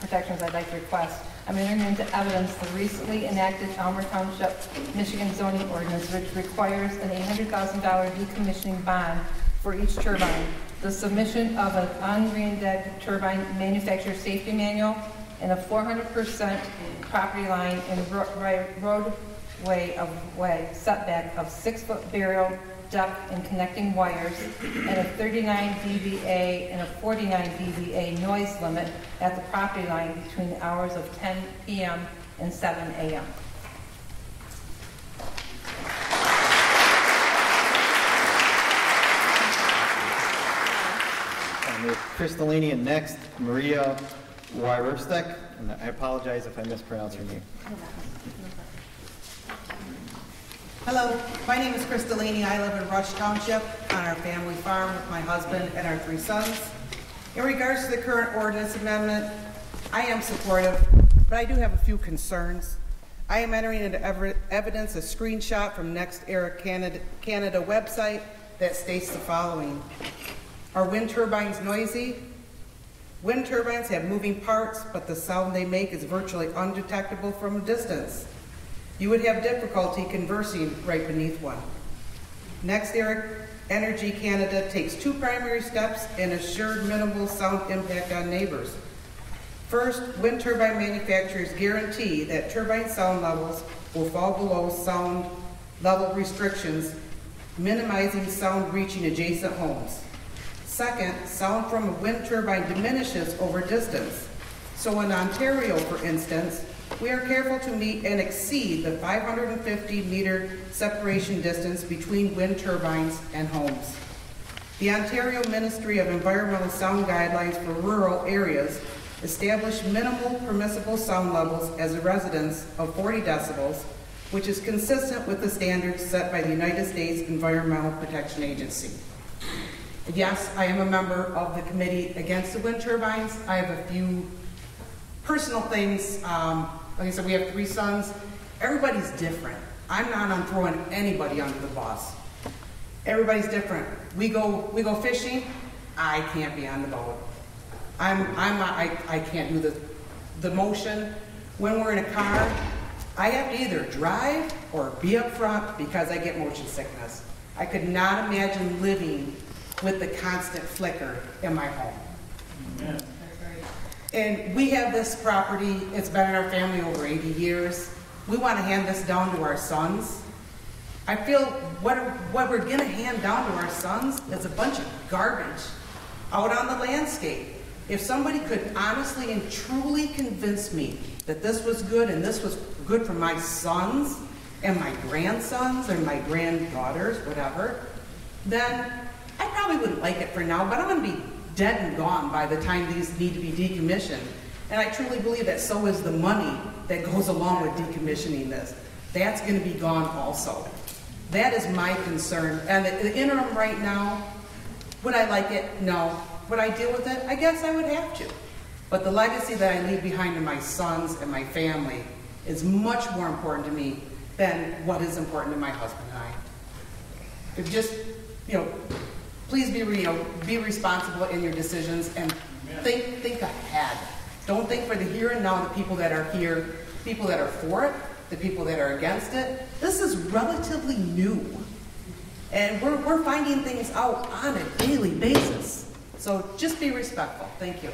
protections I'd like to request. I'm entering into evidence the recently enacted Elmer Township, Michigan zoning ordinance, which requires an $800,000 decommissioning bond for each turbine, the submission of an unreindex turbine manufacturer safety manual, and a 400% property line and roadway setback of 6-foot burial depth and connecting wires, and a 39 dBA and a 49 dBA noise limit at the property line between the hours of 10 p.m. and 7 a.m. We have Chris Delaney and next Maria Wyrstek, and I apologize if I mispronounce her name. Hello, my name is Chris Delaney. I live in Rush Township on our family farm with my husband and our 3 sons. In regards to the current ordinance amendment, I am supportive, but I do have a few concerns. I am entering into evidence a screenshot from Next Era Canada website that states the following. Are wind turbines noisy? Wind turbines have moving parts, but the sound they make is virtually undetectable from a distance. You would have difficulty conversing right beneath one. Next Era Energy Canada takes 2 primary steps and assured minimal sound impact on neighbors. First, wind turbine manufacturers guarantee that turbine sound levels will fall below sound level restrictions, minimizing sound reaching adjacent homes. Second, sound from a wind turbine diminishes over distance. So in Ontario, for instance, we are careful to meet and exceed the 550-meter separation distance between wind turbines and homes. The Ontario Ministry of Environmental Sound Guidelines for rural areas establish minimal permissible sound levels as a residence of 40 decibels, which is consistent with the standards set by the United States Environmental Protection Agency. Yes, I am a member of the committee against the wind turbines. I have a few personal things. Like I said, we have 3 sons. Everybody's different. I'm not on throwing anybody under the bus. Everybody's different. We go fishing. I can't be on the boat. I can't do the motion. When we're in a car, I have to either drive or be up front because I get motion sickness. I could not imagine living with the constant flicker in my home. Yeah. And we have this property, it's been in our family over 80 years. We want to hand this down to our sons. I feel what we're going to hand down to our sons is a bunch of garbage out on the landscape. If somebody could honestly and truly convince me that this was good and this was good for my sons and my grandsons and my granddaughters, whatever, then I probably wouldn't like it for now, but I'm going to be dead and gone by the time these need to be decommissioned. And I truly believe that so is the money that goes along with decommissioning this. That's going to be gone also. That is my concern. And the interim right now, would I like it? No. Would I deal with it? I guess I would have to. But the legacy that I leave behind to my sons and my family is much more important to me than what is important to my husband and I. If just, please be responsible in your decisions and think ahead. Don't think for the here and now, the people that are here, people that are for it, the people that are against it. This is relatively new. And we're finding things out on a daily basis. So just be respectful. Thank you.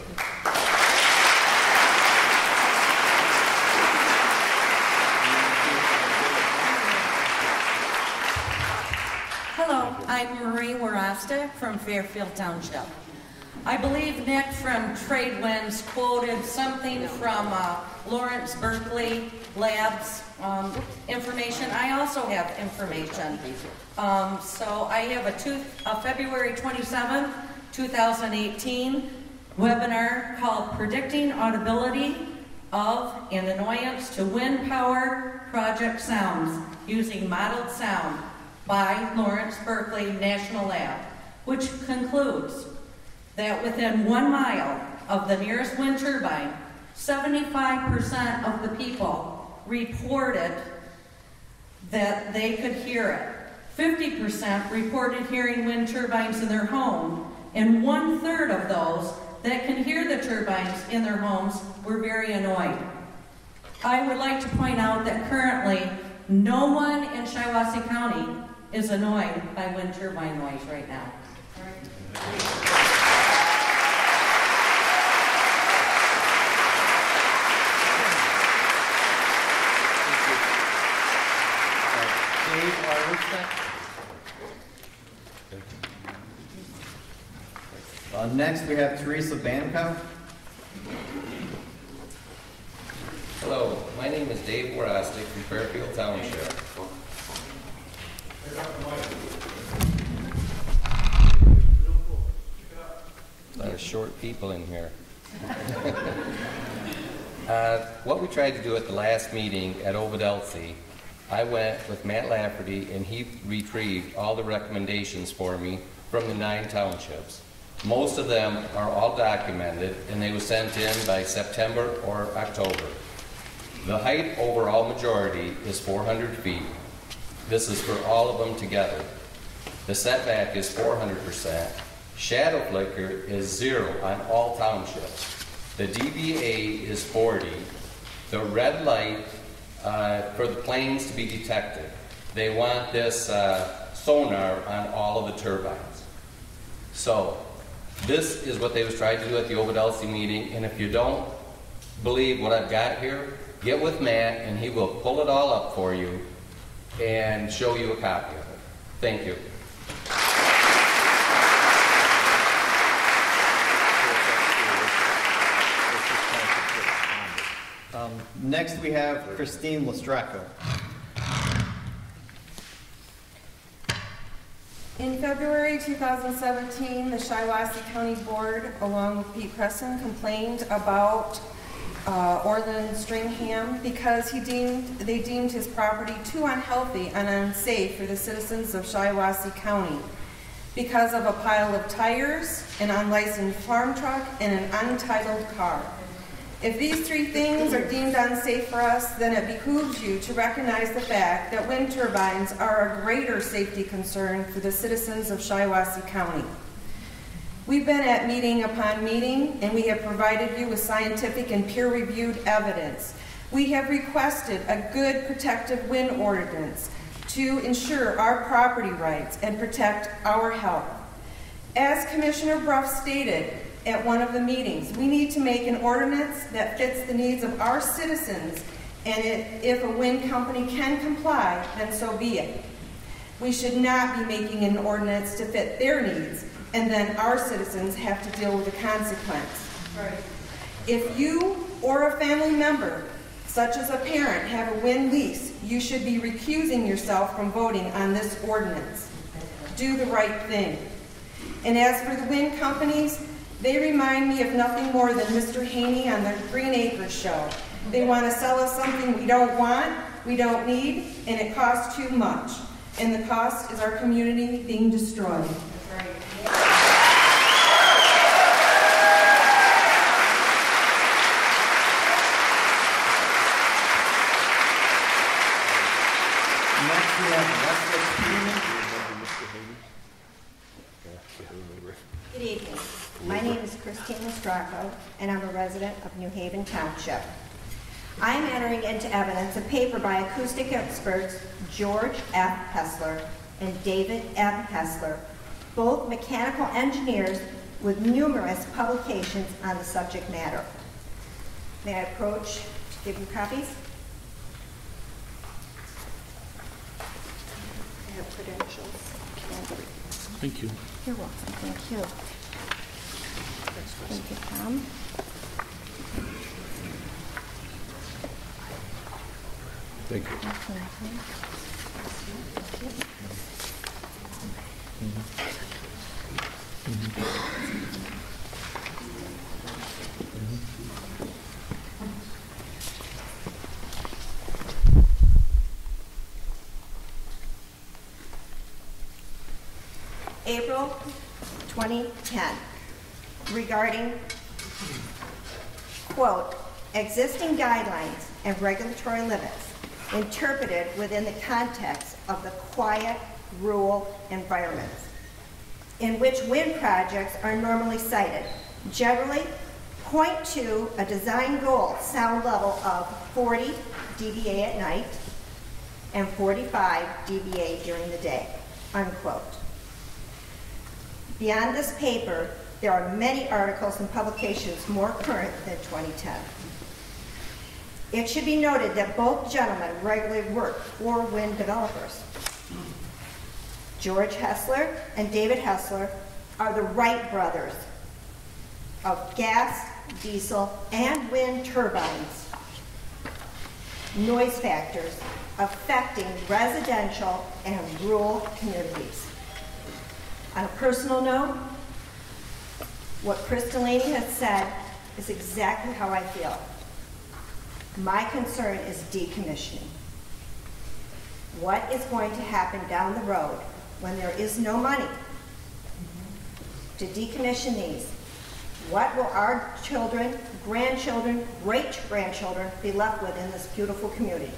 Hello, I'm Marie Warasta from Fairfield Township. I believe Nick from Tradewinds quoted something from Lawrence Berkeley Labs information. I also have information. So I have a February 27th, 2018 webinar called Predicting Audibility of and Annoyance to Wind Power Project Sounds Using Modeled Sound by Lawrence Berkeley National Lab, which concludes that within 1 mile of the nearest wind turbine, 75% of the people reported that they could hear it. 50% reported hearing wind turbines in their home, and 1/3 of those that can hear the turbines in their homes were very annoyed. I would like to point out that currently no one in Shiawassee County is annoyed by wind turbine noise right now. Next, we have Teresa Bancow. Hello, my name is Dave Warostic from Fairfield Township. A lot of short people in here. What we tried to do at the last meeting at Ovidelcy, I went with Matt Lafferty and he retrieved all the recommendations for me from the 9 townships. Most of them are all documented and they were sent in by September or October. The height overall majority is 400 feet. This is for all of them together. The setback is 400%. Shadow flicker is 0 on all townships. The DBA is 40. The red light for the planes to be detected. They want this sonar on all of the turbines. So this is what they was trying to do at the Ovidelcy meeting, and if you don't believe what I've got here, get with Matt and he will pull it all up for you and show you a copy of it. Thank you. Next we have Christine Lestraco. In February 2017, the Shiawassee County Board, along with Pete Preston, complained about Orland Stringham because they deemed his property too unhealthy and unsafe for the citizens of Shiawassee County because of a pile of tires, an unlicensed farm truck, and an untitled car. If these 3 things are deemed unsafe for us, then it behooves you to recognize the fact that wind turbines are a greater safety concern for the citizens of Shiawassee County. We've been at meeting upon meeting, and we have provided you with scientific and peer-reviewed evidence. We have requested a good protective wind ordinance to ensure our property rights and protect our health. As Commissioner Bruff stated at one of the meetings, we need to make an ordinance that fits the needs of our citizens, and if a wind company can comply, then so be it. We should not be making an ordinance to fit their needs, and then our citizens have to deal with the consequence. Right. If you or a family member, such as a parent, have a wind lease, you should be recusing yourself from voting on this ordinance. Do the right thing. And as for the wind companies, they remind me of nothing more than Mr. Haney on the Green Acres show. They want to sell us something we don't want, we don't need, and it costs too much. And the cost is our community being destroyed. Next we have Good evening. My name is Christine Lestraco, and I'm a resident of New Haven Township. I am entering into evidence a paper by acoustic experts George F. Hessler and David M. Hessler, both mechanical engineers with numerous publications on the subject matter. May I approach to give you copies? I have credentials. Thank you. You're welcome. Thank you. Thank you, Tom. Thank you. April 2010, regarding, quote, existing guidelines and regulatory limits interpreted within the context of the quiet, rural environments in which wind projects are normally sited. Generally, point to a design goal sound level of 40 dBA at night and 45 dBA during the day, unquote. Beyond this paper, there are many articles and publications more current than 2010. It should be noted that both gentlemen regularly work for wind developers. George Hessler and David Hessler are the Wright brothers of gas, diesel, and wind turbines. Noise factors affecting residential and rural communities. On a personal note, what Chris Delaney has said is exactly how I feel. My concern is decommissioning. What is going to happen down the road when there is no money to decommission these? What will our children, grandchildren, great-grandchildren be left with in this beautiful community?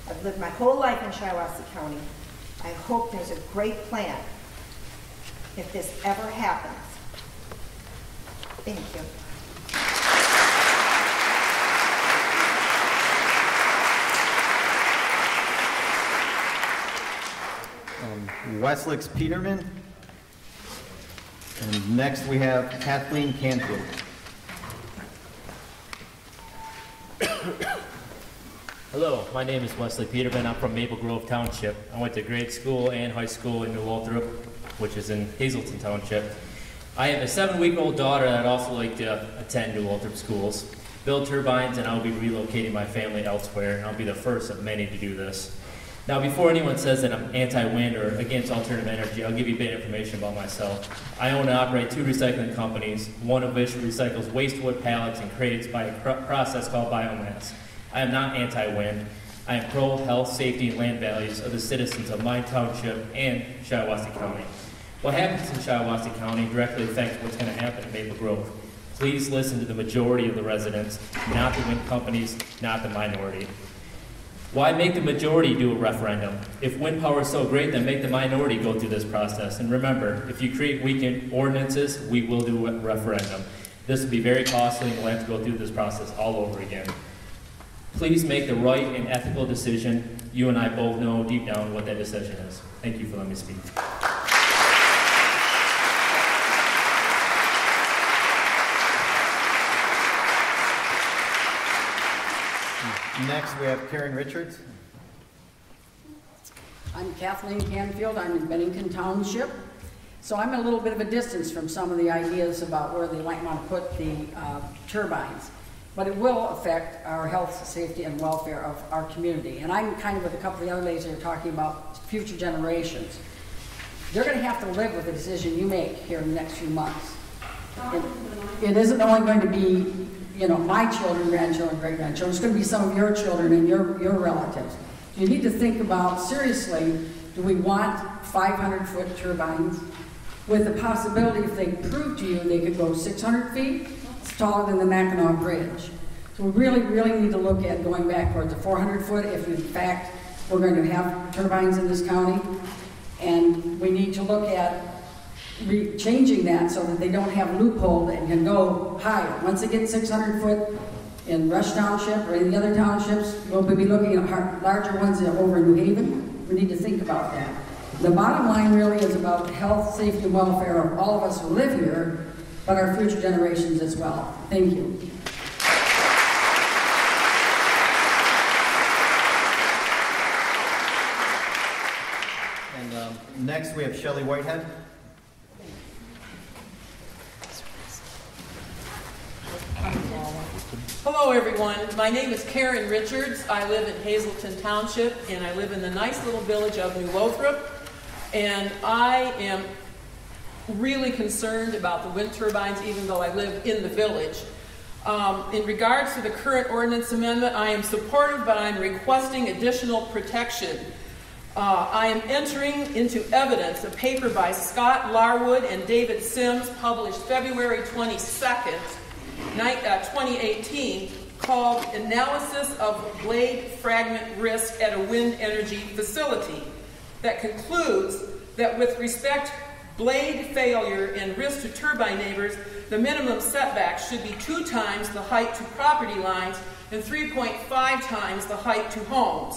I've lived my whole life in Shiawassee County. I hope there's a great plan if this ever happens. Thank you. Westlix Peterman. And next we have Kathleen Canfield. Hello, my name is Wesley Peterman. I'm from Maple Grove Township. I went to grade school and high school in New Lothrop, which is in Hazelton Township. I have a 7-week-old daughter that I'd also like to attend New Lothrop schools, build turbines, and I'll be relocating my family elsewhere, and I'll be the first of many to do this. Now, before anyone says that I'm anti-wind or against alternative energy, I'll give you a bit of information about myself. I own and operate 2 recycling companies, one of which recycles waste wood pallets and crates by a process called biomass. I am not anti-wind. I am pro-health, safety, and land values of the citizens of my township and Shiawassee County. What happens in Shiawassee County directly affects what's going to happen in Maple Grove. Please listen to the majority of the residents, not the wind companies, not the minority. Why make the majority do a referendum? If wind power is so great, then make the minority go through this process. And remember, if you create weak ordinances, we will do a referendum. This will be very costly, and we'll have to go through this process all over again. Please make the right and ethical decision. You and I both know deep down what that decision is. Thank you for letting me speak. Next, we have Karen Richards. I'm Kathleen Canfield. I'm in Bennington Township. So I'm a little bit of a distance from some of the ideas about where they might want to put the turbines. But it will affect our health, safety, and welfare of our community. And I'm kind of with a couple of the other ladies that are talking about future generations. They're going to have to live with the decision you make here in the next few months. It isn't only going to be, you know, my children, grandchildren, great-grandchildren. It's going to be some of your children and your relatives. You need to think about, seriously, do we want 500-foot turbines with the possibility, if they prove to you they could go 600 feet, it's taller than the Mackinac Bridge. So we really, really need to look at going back towards the 400-foot if, in fact, we're going to have turbines in this county. And we need to look at changing that so that they don't have a loophole and can go higher. Once they get 600 foot in Rush Township or any other townships, we'll be looking at larger ones over in New Haven. We need to think about that. The bottom line really is about the health, safety, and welfare of all of us who live here, but our future generations as well. Thank you. And next we have Shelley Whitehead. Hello everyone, my name is Karen Richards. I live in Hazleton Township and I live in the nice little village of New Lothrop, and I am really concerned about the wind turbines even though I live in the village. In regards to the current ordinance amendment, I am supportive, but I'm requesting additional protection. I am entering into evidence a paper by Scott Larwood and David Sims published February 22nd, 2018, called Analysis of Blade Fragment Risk at a Wind Energy Facility, that concludes that with respect blade failure and risk to turbine neighbors, the minimum setback should be 2 times the height to property lines and 3.5 times the height to homes.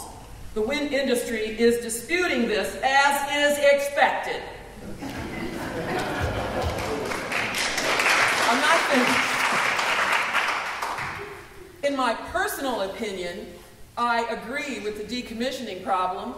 The wind industry is disputing this, as is expected. I'm not finished. In my personal opinion, I agree with the decommissioning problem.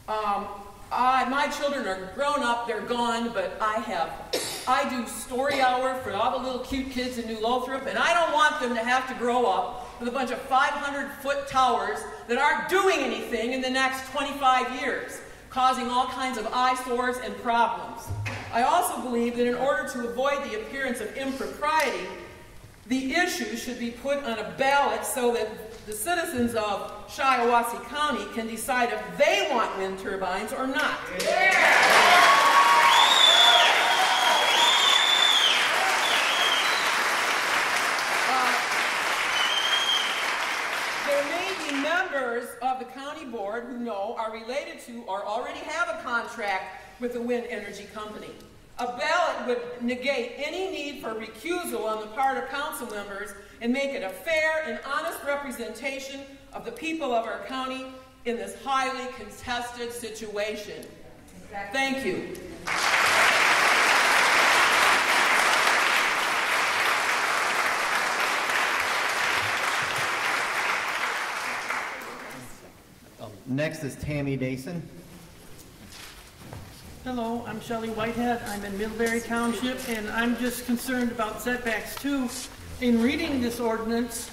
My children are grown up, they're gone, but I do story hour for all the little cute kids in New Lothrop, and I don't want them to have to grow up with a bunch of 500-foot towers that aren't doing anything in the next 25 years, causing all kinds of eyesores and problems. I also believe that in order to avoid the appearance of impropriety, the issue should be put on a ballot so that the citizens of Shiawassee County can decide if they want wind turbines or not. There may be members of the county board who are related to or already have a contract with a wind energy company. A ballot would negate any need for recusal on the part of council members and make it a fair and honest representation of the people of our county in this highly contested situation. Thank you. Next is Tammy Dason. Hello, I'm Shelley Whitehead. I'm in Middlebury Township, and I'm just concerned about setbacks too. In reading this ordinance,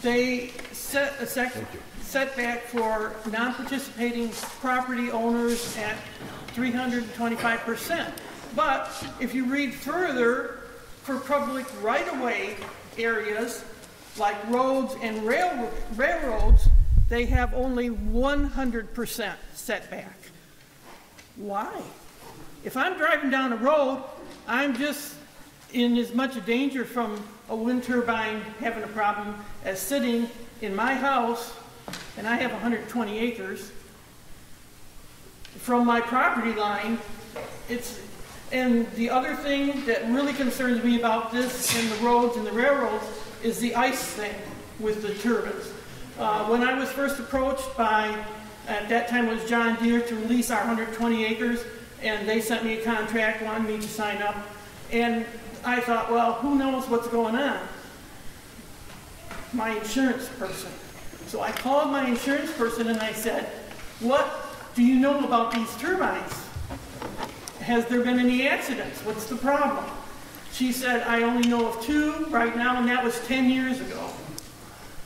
they set a setback for non-participating property owners at 325%. But if you read further, for public right-of-way areas like roads and railroads, they have only 100% setback. Why? If I'm driving down a road, I'm just in as much danger from a wind turbine having a problem as sitting in my house, and I have 120 acres, from my property line. And the other thing that really concerns me about this and the roads and the railroads is the ice thing with the turbines. When I was first approached by, at that time it was John Deere, to release our 120 acres, and they sent me a contract, wanted me to sign up, and I thought, well, who knows what's going on? My insurance person. So I called my insurance person and I said, what do you know about these turbines? Has there been any accidents? What's the problem? She said, I only know of 2 right now, and that was 10 years ago.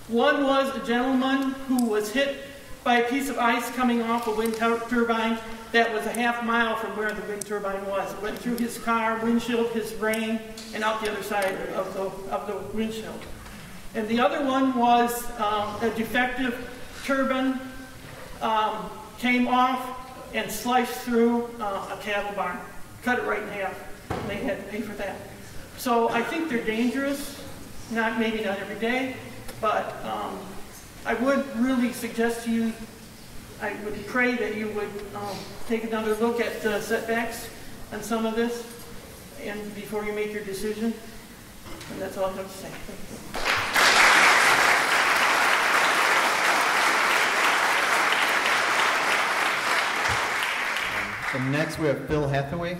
One was a gentleman who was hit by a piece of ice coming off a wind turbine that was a half mile from where the wind turbine was. It went through his car, windshield, his brain, and out the other side of the windshield. And the other one was a defective turbine came off and sliced through a cattle barn, cut it right in half, and they had to pay for that. So I think they're dangerous, maybe not every day, but I would really suggest to you, I would pray that you would take another look at the setbacks on some of this and before you make your decision. And that's all I have to say. Thank you. And next we have Phil Hathaway.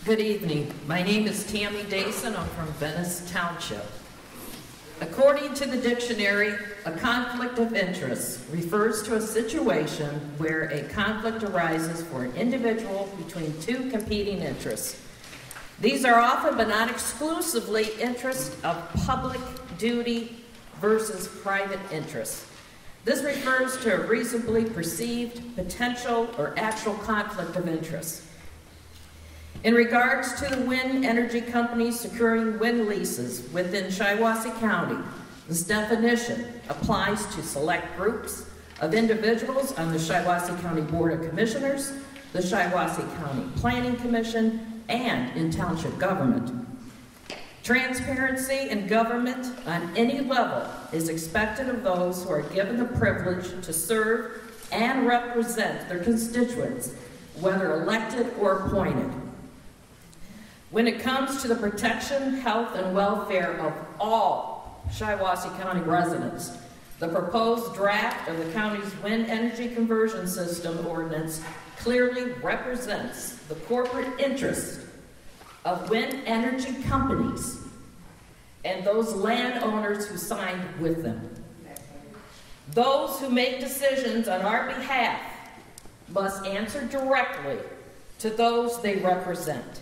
Good evening. My name is Tammy Dason. I'm from Venice Township. According to the dictionary, a conflict of interest refers to a situation where a conflict arises for an individual between 2 competing interests. These are often, but not exclusively, interests of public duty versus private interests. This refers to a reasonably perceived potential or actual conflict of interest. In regards to the wind energy companies securing wind leases within Shiawassee County, this definition applies to select groups of individuals on the Shiawassee County Board of Commissioners, the Shiawassee County Planning Commission, and in township government. Transparency in government on any level is expected of those who are given the privilege to serve and represent their constituents, whether elected or appointed. When it comes to the protection, health, and welfare of all Shiawassee County residents, the proposed draft of the county's wind energy conversion system ordinance clearly represents the corporate interest of wind energy companies and those landowners who signed with them. Those who make decisions on our behalf must answer directly to those they represent.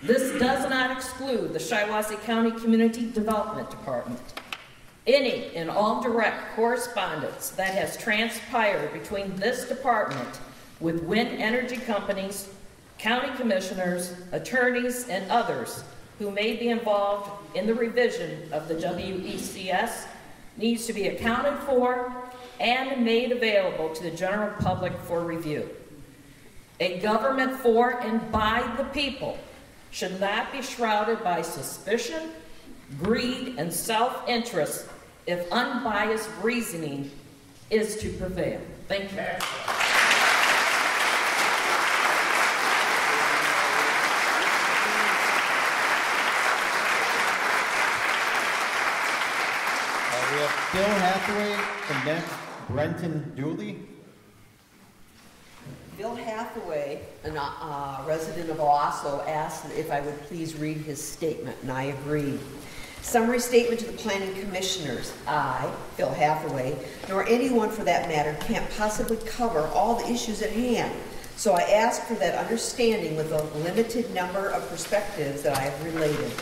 This does not exclude the Shiawassee County Community Development Department. Any and all direct correspondence that has transpired between this department with wind energy companies, county commissioners, attorneys, and others who may be involved in the revision of the WECS needs to be accounted for and made available to the general public for review. A government for and by the people should not be shrouded by suspicion, greed, and self-interest if unbiased reasoning is to prevail. Thank you. We have Bill Hathaway and next Brenton Dooley. Bill Hathaway, a resident of Owasso, asked if I would please read his statement, and I agreed. Summary statement to the planning commissioners. I, Bill Hathaway, nor anyone for that matter, can't possibly cover all the issues at hand. So I ask for that understanding with the limited number of perspectives that I have related.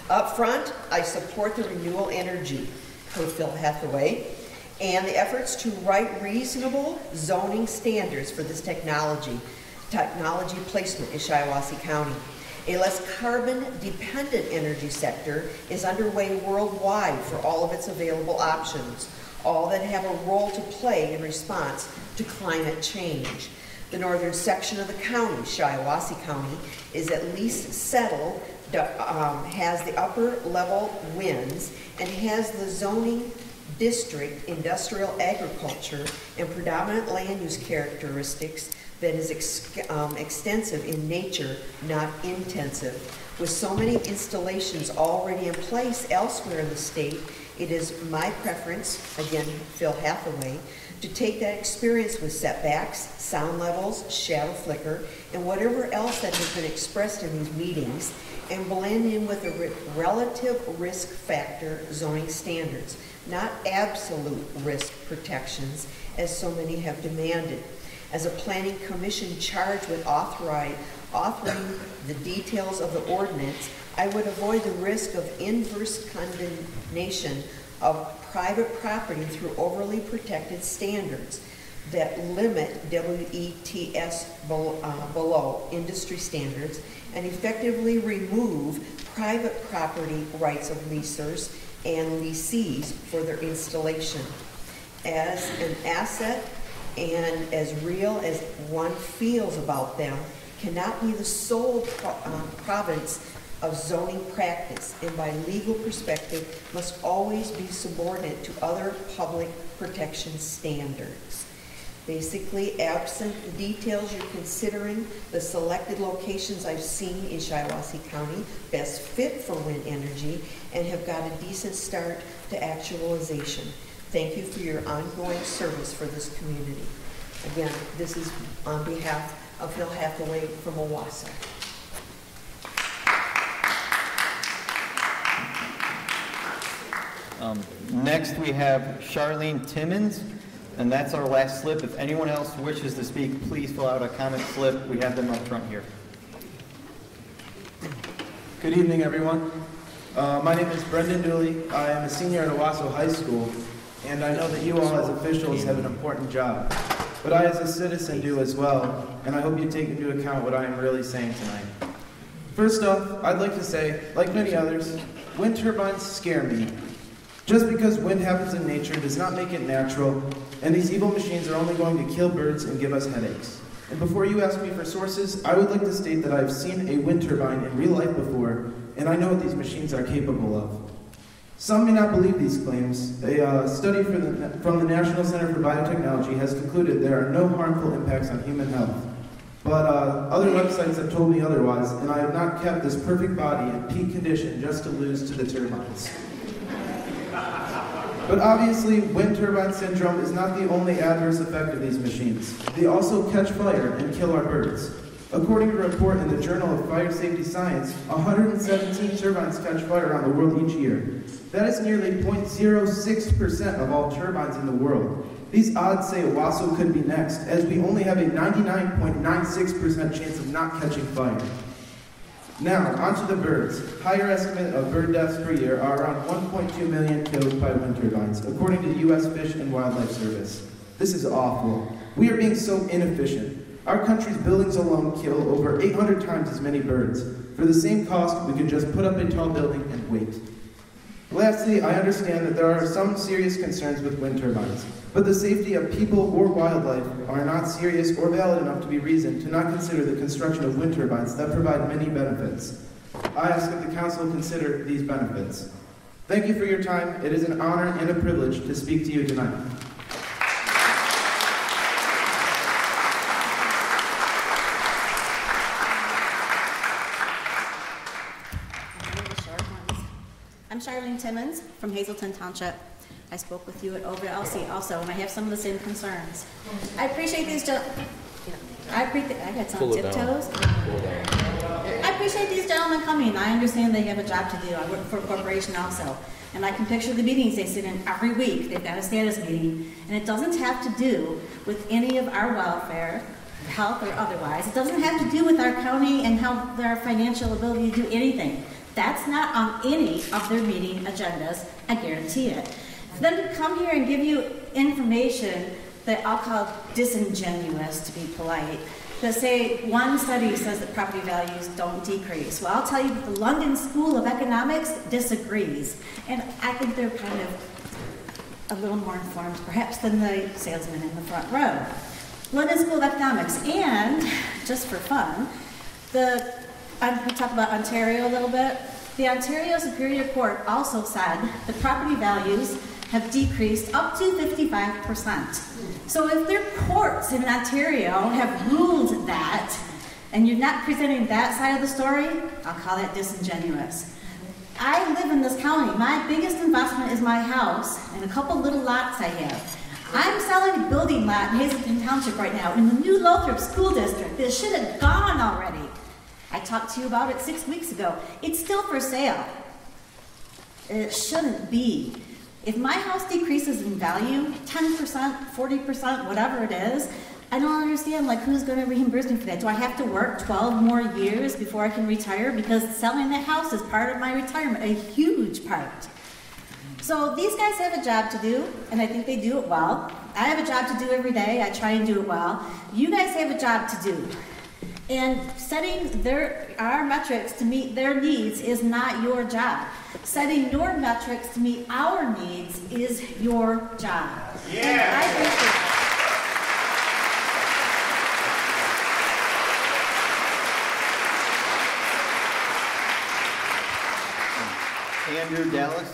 Up front, I support the renewable energy, per Phil Hathaway, and the efforts to write reasonable zoning standards for this technology placement in Shiawassee County. A less carbon-dependent energy sector is underway worldwide for all of its available options, all that have a role to play in response to climate change. The northern section of the county, Shiawassee County, is at least settled, has the upper level winds, and has the zoning district industrial agriculture and predominant land use characteristics that is extensive in nature, not intensive. With so many installations already in place elsewhere in the state, it is my preference, again, Phil Hathaway, to take that experience with setbacks, sound levels, shadow flicker, and whatever else that has been expressed in these meetings, and blend in with the relative risk factor zoning standards, not absolute risk protections, as so many have demanded. As a planning commission charged with authoring the details of the ordinance, I would avoid the risk of inverse condemnation of private property through overly protected standards that limit WETS below industry standards and effectively remove private property rights of leasers and lessees for their installation. As an asset and as real as one feels about them cannot be the sole province of zoning practice, and by legal perspective must always be subordinate to other public protection standards. Basically, absent the details you're considering, the selected locations I've seen in Shiawassee County best fit for wind energy and have got a decent start to actualization. Thank you for your ongoing service for this community. Again, this is on behalf of Phil Hathaway from Owasso. Next we have Charlene Timmons, and that's our last slip. If anyone else wishes to speak, please fill out a comment slip. We have them up front here. Good evening, everyone. My name is Brendan Dooley. I am a senior at Owasso High School, and I know that you all as officials have an important job. But I as a citizen do as well, and I hope you take into account what I am really saying tonight. First off, I'd like to say, like many others, wind turbines scare me. Just because wind happens in nature does not make it natural, and these evil machines are only going to kill birds and give us headaches. And before you ask me for sources, I would like to state that I've seen a wind turbine in real life before, and I know what these machines are capable of. Some may not believe these claims. A study from the National Center for Biotechnology has concluded there are no harmful impacts on human health. But other websites have told me otherwise, and I have not kept this perfect body in peak condition just to lose to the turbines. But obviously, wind turbine syndrome is not the only adverse effect of these machines. They also catch fire and kill our birds. According to a report in the Journal of Fire Safety Science, 117 turbines catch fire around the world each year. That is nearly 0.06% of all turbines in the world. These odds say Owasso could be next, as we only have a 99.96% chance of not catching fire. Now, onto the birds. Higher estimate of bird deaths per year are around 1.2 million killed by wind turbines, according to the U.S. Fish and Wildlife Service. This is awful. We are being so inefficient. Our country's buildings alone kill over 800 times as many birds. For the same cost, we could just put up a tall building and wait. Lastly, I understand that there are some serious concerns with wind turbines, but the safety of people or wildlife are not serious or valid enough to be reason to not consider the construction of wind turbines that provide many benefits. I ask that the council consider these benefits. Thank you for your time. It is an honor and a privilege to speak to you tonight. I'm Charlene Timmons from Hazelton Township. I spoke with you at OVLC also, and I have some of the same concerns. I appreciate these I got some tiptoes. I appreciate these gentlemen coming. I understand they have a job to do. I work for a corporation also. And I can picture the meetings they sit in every week. They've got a status meeting. And it doesn't have to do with any of our welfare, health or otherwise. It doesn't have to do with our county and how their financial ability to do anything. That's not on any of their meeting agendas, I guarantee it. For them to come here and give you information that I'll call disingenuous, to be polite, that say one study says that property values don't decrease. Well, I'll tell you that the London School of Economics disagrees. And I think they're kind of a little more informed, perhaps, than the salesman in the front row. London School of Economics, and just for fun, I'm going to talk about Ontario a little bit. The Ontario Superior Court also said that property values have decreased up to 55%. So if their courts in Ontario have ruled that, and you're not presenting that side of the story, I'll call that disingenuous. I live in this county. My biggest investment is my house and a couple little lots I have. I'm selling a building lot in Hazelton Township right now in the new Lothrop School District. This should have gone already. I talked to you about it 6 weeks ago. It's still for sale. It shouldn't be. If my house decreases in value, 10%, 40%, whatever it is, I don't understand, like, who's going to reimburse me for that? Do I have to work 12 more years before I can retire? Because selling that house is part of my retirement, a huge part. So these guys have a job to do, and I think they do it well. I have a job to do every day. I try and do it well. You guys have a job to do. And setting our metrics to meet their needs is not your job. Setting your metrics to meet our needs is your job. Yeah. I appreciate Andrew Dallas.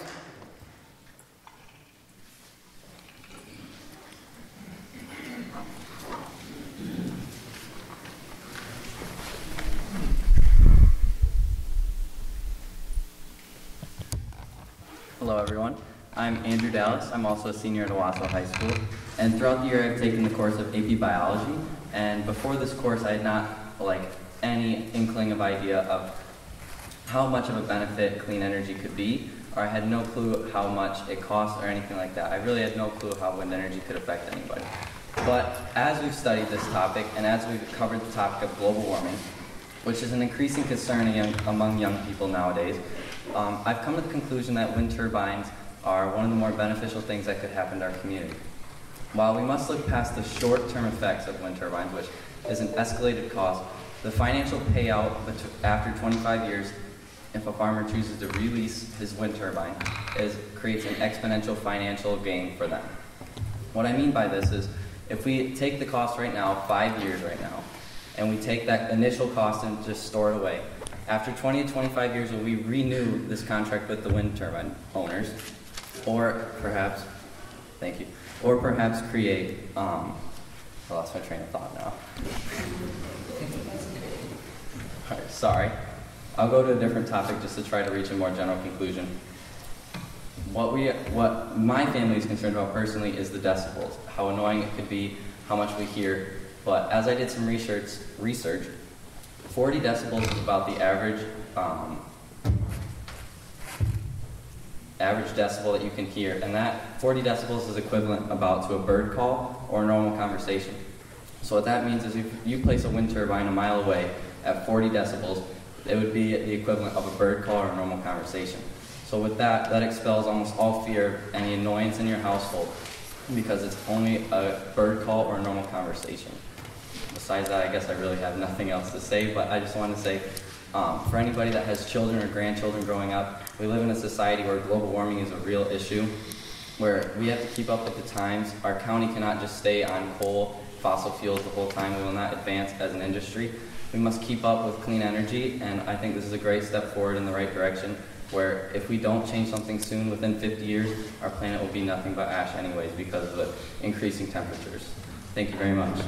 Hello everyone, I'm Andrew Dallas. I'm also a senior at Owasso High School, and throughout the year I've taken the course of AP Biology, and before this course I had not any inkling of idea of how much of a benefit clean energy could be, or I had no clue how much it costs or anything like that. I really had no clue how wind energy could affect anybody. But as we've studied this topic, and as we've covered the topic of global warming, which is an increasing concern among young people nowadays. I've come to the conclusion that wind turbines are one of the more beneficial things that could happen to our community. While we must look past the short-term effects of wind turbines, which is an escalated cost, the financial payout after 25 years, if a farmer chooses to release his wind turbine, creates an exponential financial gain for them. What I mean by this is, if we take the cost right now, 5 years right now, and we take that initial cost and just store it away, after 20 to 25 years, will we renew this contract with the wind turbine owners, or perhaps, thank you, or perhaps create, I lost my train of thought now. All right, sorry. I'll go to a different topic just to try to reach a more general conclusion. What my family is concerned about personally is the decibels, how annoying it could be, how much we hear. But as I did some research, 40 decibels is about the average decibel that you can hear, and that 40 decibels is equivalent about to a bird call or a normal conversation. So what that means is if you place a wind turbine a mile away at 40 decibels, it would be the equivalent of a bird call or a normal conversation. So with that expels almost all fear of any annoyance in your household, because it's only a bird call or a normal conversation. Besides that, I guess I really have nothing else to say, but I just want to say, for anybody that has children or grandchildren growing up, we live in a society where global warming is a real issue, where we have to keep up with the times. Our county cannot just stay on coal, fossil fuels the whole time. We will not advance as an industry. We must keep up with clean energy, and I think this is a great step forward in the right direction, where if we don't change something soon, within 50 years, our planet will be nothing but ash anyways because of the increasing temperatures. Thank you very much.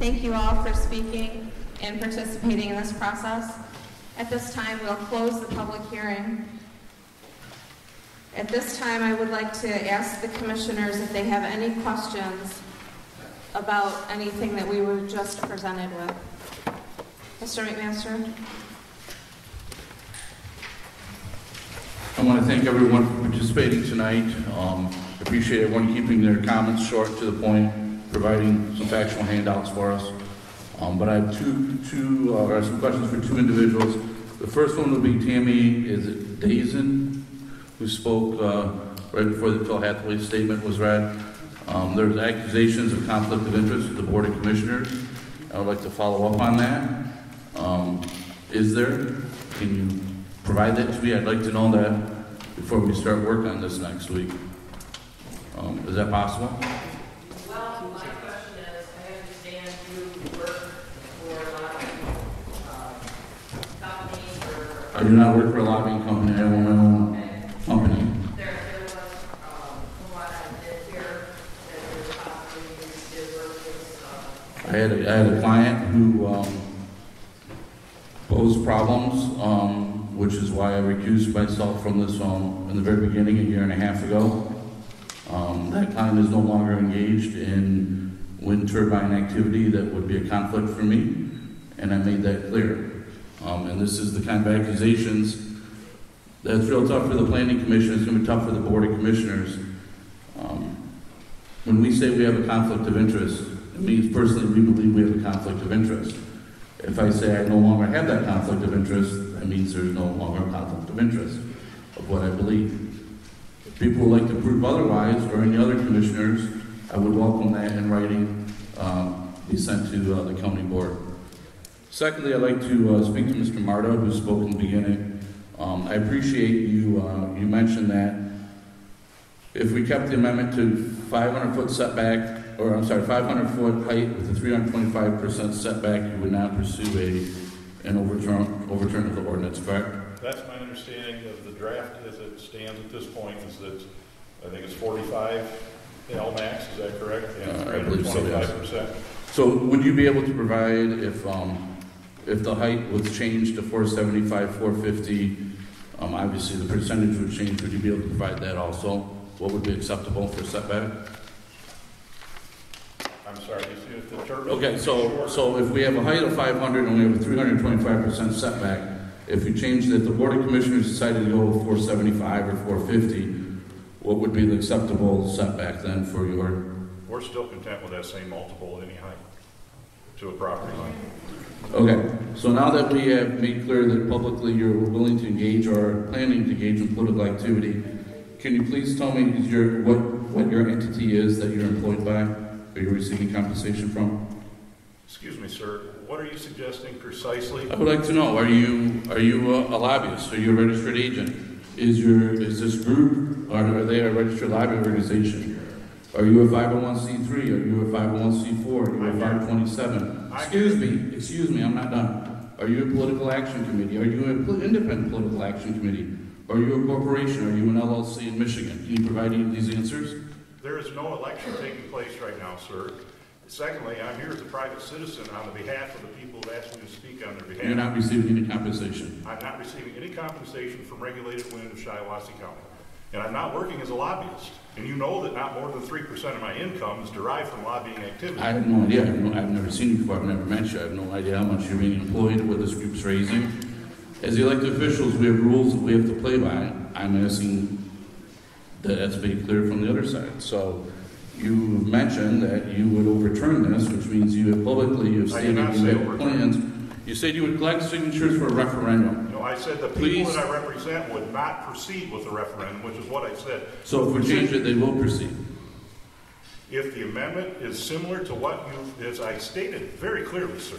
Thank you all for speaking and participating in this process. At this time, we'll close the public hearing. At this time, I would like to ask the commissioners if they have any questions about anything that we were just presented with. Mr. McMaster? I want to thank everyone for participating tonight. Appreciate everyone keeping their comments short to the point, providing some factual handouts for us. But I have some questions for two individuals. The first one will be Tammy, is it Dazen, who spoke right before the Phil Hathaway statement was read. There's accusations of conflict of interest with the Board of Commissioners. I would like to follow up on that. Is there? Can you provide that to me? I'd like to know that before we start work on this next week. Is that possible? Well, my question is, I understand you work for companies or... I do not work for a lobbying company. I own my own company. There was, from what I did hear, that there was opportunities to work with... I had a client who posed problems, which is why I recused myself from this in the very beginning, a year and a half ago. That client is no longer engaged in wind turbine activity that would be a conflict for me, and I made that clear. And this is the kind of accusations that's real tough for the Planning Commission. It's going to be tough for the Board of Commissioners. When we say we have a conflict of interest, it means personally we believe we have a conflict of interest. If I say I no longer have that conflict of interest, that means there's no longer a conflict of interest of what I believe. If people would like to prove otherwise, or any other commissioners, I would welcome that in writing, be sent to the county board. Secondly, I'd like to speak to Mr. Marta, who spoke in the beginning. I appreciate you mentioned that if we kept the amendment to 500-foot setback, or I'm sorry, 500-foot height with a 325% setback, you would not pursue an overturn of the ordinance, correct? That's my understanding of the draft as it stands at this point, is that I think it's 45 LMAX, is that correct? And I believe so, yes. 25%. So would you be able to provide, if the height was changed to 475, 450, obviously the percentage would change, would you be able to provide that also? What would be acceptable for setback? I'm sorry. You see if the turbine. Okay, so if we have a height of 500 and we have a 325% setback, if you changed it, if the Board of Commissioners decided to go with 475 or 450, what would be the acceptable setback then for your? We're still content with that same multiple at any height to a property line. Okay, so now that we have made clear that publicly you're willing to engage or are planning to engage in political activity, can you please tell me what your entity is that you're employed by or you're receiving compensation from? Excuse me, sir. What are you suggesting precisely? I would like to know, are you a lobbyist? Are you a registered agent? Is this group, are they a registered lobby organization? Are you a 501c3? Are you a 501c4? Are you a 527? Excuse me, I'm not done. Are you a political action committee? Are you an independent political action committee? Are you a corporation? Are you an LLC in Michigan? Can you provide any of these answers? There is no election taking place right now, sir. Secondly, I'm here as a private citizen on the behalf of the people who asked me to speak on their behalf. You're not receiving any compensation? I'm not receiving any compensation from regulated wind of Shiawassee County. And I'm not working as a lobbyist. And you know that not more than 3% of my income is derived from lobbying activity. I have no idea. I've never seen you before. I've never met you. I have no idea how much you're being employed, what this group's raising. As elected officials, we have rules that we have to play by. I'm asking that that's made clear from the other side. So you mentioned that you would overturn this, which means you have publicly, you have stated you have plans. You said you would collect signatures for a referendum. No, I said the people that I represent would not proceed with the referendum, which is what I said. So if we change it, they will proceed. If the amendment is similar to what as I stated very clearly, sir,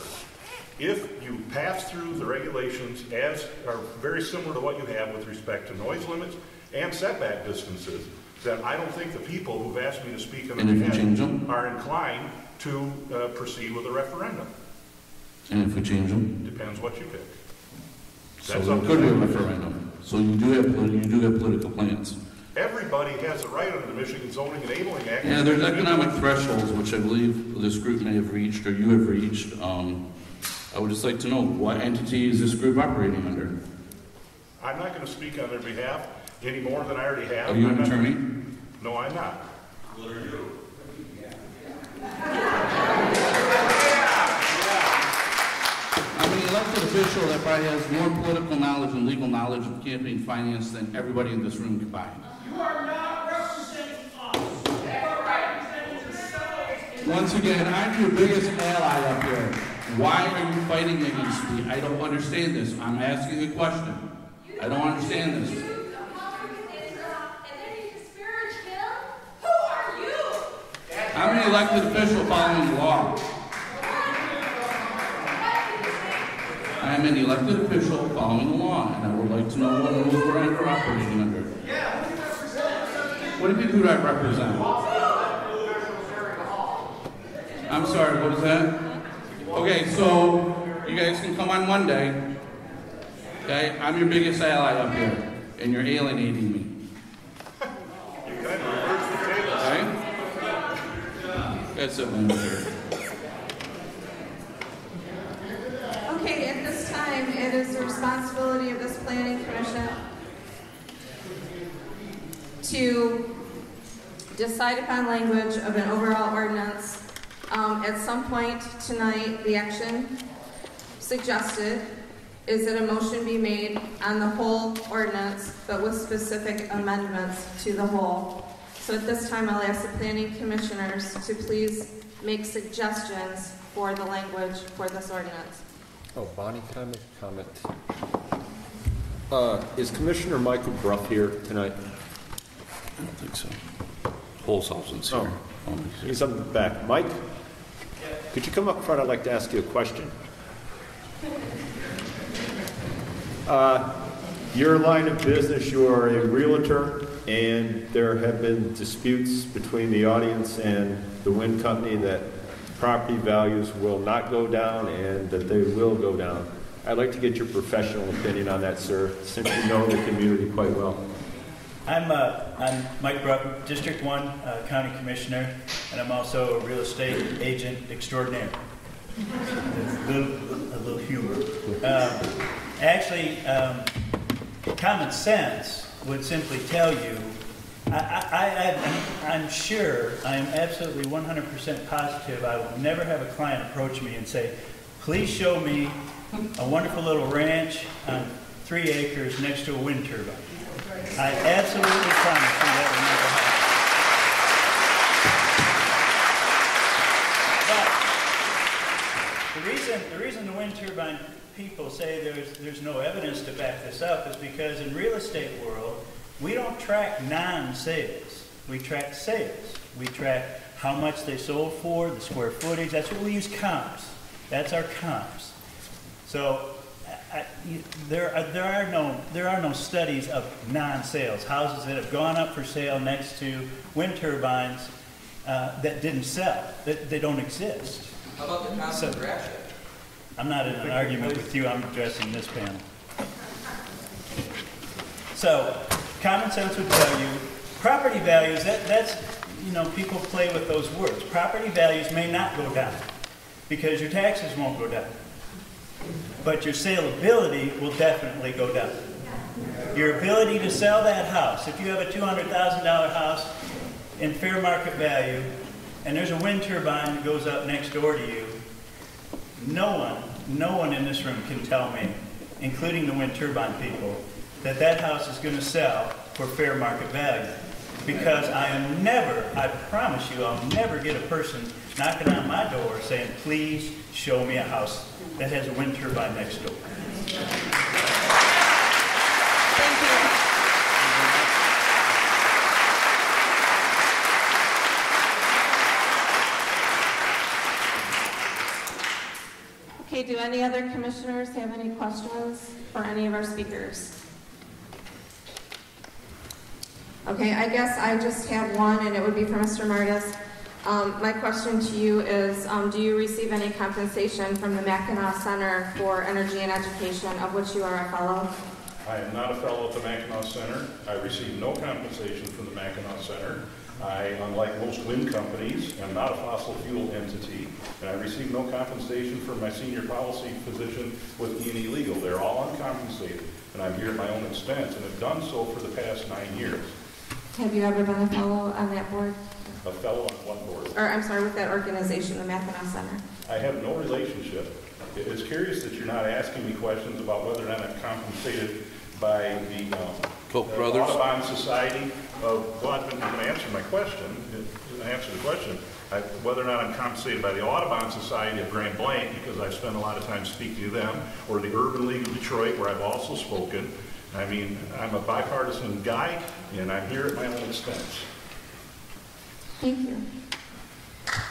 if you pass through the regulations as are very similar to what you have with respect to noise limits and setback distances, then I don't think the people who've asked me to speak on their behalf are inclined to proceed with a referendum. And if we change them? Depends what you pick. So there could be a referendum. So you do have political plans. Everybody has a right under the Michigan Zoning Enabling Act. Yeah, there's economic thresholds, which I believe this group may have reached, or you have reached. I would just like to know, what entity is this group operating under? I'm not going to speak on their behalf any more than I already have. Are you an attorney? No, I'm not. What are you? I'm an elected official that probably has more political knowledge and legal knowledge of campaign finance than everybody in this room combined. You are not representing us. You are representing yourselves. Once again, I'm your biggest ally up here. Why are you fighting against me? I don't understand this. I'm asking a question. I don't understand this. I'm an elected official following the law. I'm an elected official following the law, and I would like to know what rules we're operating under. What do you mean, who do I represent? I'm sorry, what is that? Okay, so you guys can come on Monday. Okay, I'm your biggest ally up here, and you're alienating me. Okay? That's it, Madam Chair. Okay, at this time, it is the responsibility of this planning commission to decide upon language of an overall ordinance. At some point tonight, the action suggested is that a motion be made on the whole ordinance, but with specific amendments to the whole. So at this time, I'll ask the planning commissioners to please make suggestions for the language for this ordinance. Oh, Bonnie, can I make a comment? Is Commissioner Michael Bruff here tonight? I don't think so. Holzhausen's here. Oh, he's on the back. Mike, could you come up front? I'd like to ask you a question. Your line of business, you are a realtor, and there have been disputes between the audience and the wind company that property values will not go down and that they will go down. I'd like to get your professional opinion on that, sir, since you know the community quite well. I'm Mike Bruff, District 1 County Commissioner, and I'm also a real estate agent extraordinaire. A little humor. Actually, common sense would simply tell you I'm sure, I am absolutely 100% positive I will never have a client approach me and say, please show me a wonderful little ranch on 3 acres next to a wind turbine. I absolutely promise you that will never happen. But the reason the wind turbine people say there's no evidence to back this up is because in real estate world, we don't track non-sales. We track sales. We track how much they sold for, the square footage. That's what we use comps. That's our comps. So there are no studies of non-sales, houses that have gone up for sale next to wind turbines that didn't sell. They don't exist. How about the constant ratchet? I'm not in an argument with you. I'm addressing this panel. So, common sense would tell you, property values, that's, people play with those words. Property values may not go down because your taxes won't go down. But your saleability will definitely go down. Your ability to sell that house, if you have a $200,000 house in fair market value, and there's a wind turbine that goes up next door to you, no one in this room can tell me, including the wind turbine people, that house is going to sell for fair market value. Because I promise you, I'll never get a person knocking on my door saying, please show me a house that has a wind turbine next door. Thank you. Okay, do any other commissioners have any questions for any of our speakers? Okay, I guess I just have one, and it would be for Mr. Martis. My question to you is, do you receive any compensation from the Mackinac Center for Energy and Education, of which you are a fellow? I am not a fellow at the Mackinac Center. I receive no compensation from the Mackinac Center. I, unlike most wind companies, am not a fossil fuel entity, and I receive no compensation for my senior policy position with E&E Legal. They're all uncompensated, and I'm here at my own expense, and have done so for the past 9 years. Have you ever been a fellow on that board? A fellow on what board? Or, I'm sorry, with that organization, the Mackinac Center? I have no relationship. It's curious that you're not asking me questions about whether or not I'm compensated by the Audubon Society of, well, I'm going to answer my question, answer the question, whether or not I'm compensated by the Audubon Society of Grand Blanc, because I've spent a lot of time speaking to them, or the Urban League of Detroit, where I've also spoken. I mean, I'm a bipartisan guy, and I'm here at my own expense. Thank you.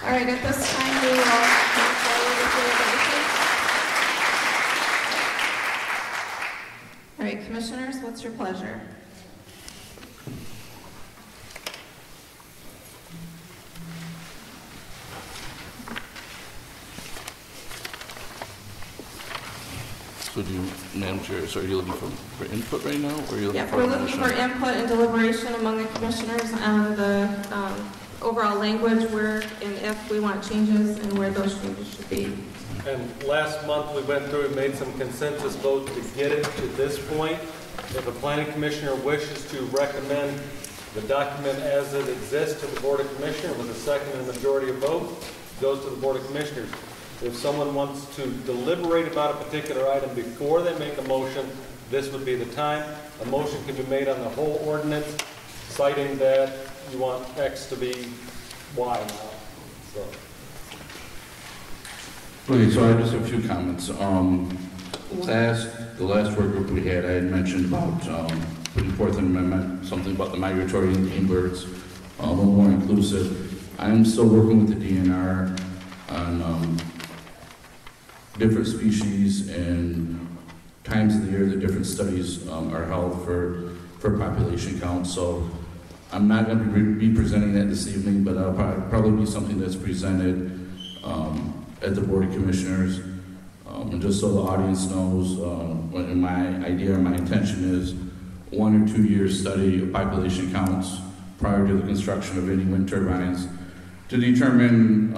All right, at this time, we will move forward with the resolution. All right, commissioners, what's your pleasure? So Madam Chair, so are you looking for input right now, or are you looking for we're looking for input and deliberation among the commissioners on the overall language, where and if we want changes, and where those changes should be. And last month we went through and made some consensus votes to get it to this point. If a planning commissioner wishes to recommend the document as it exists to the Board of Commissioners with a second and majority of votes, it goes to the Board of Commissioners. If someone wants to deliberate about a particular item before they make a motion, this would be the time. A motion can be made on the whole ordinance, citing that you want X to be Y now. So. Okay, so I just have a few comments. The last work group we had, I had mentioned about putting forth an amendment, something about the migratory and game birds, a little more inclusive. I'm still working with the DNR on different species and times of the year that different studies are held for population count. So I'm not going to be presenting that this evening, but it'll probably be something that's presented at the Board of Commissioners. And just so the audience knows, what my idea or my intention is 1 or 2 years study of population counts prior to the construction of any wind turbines to determine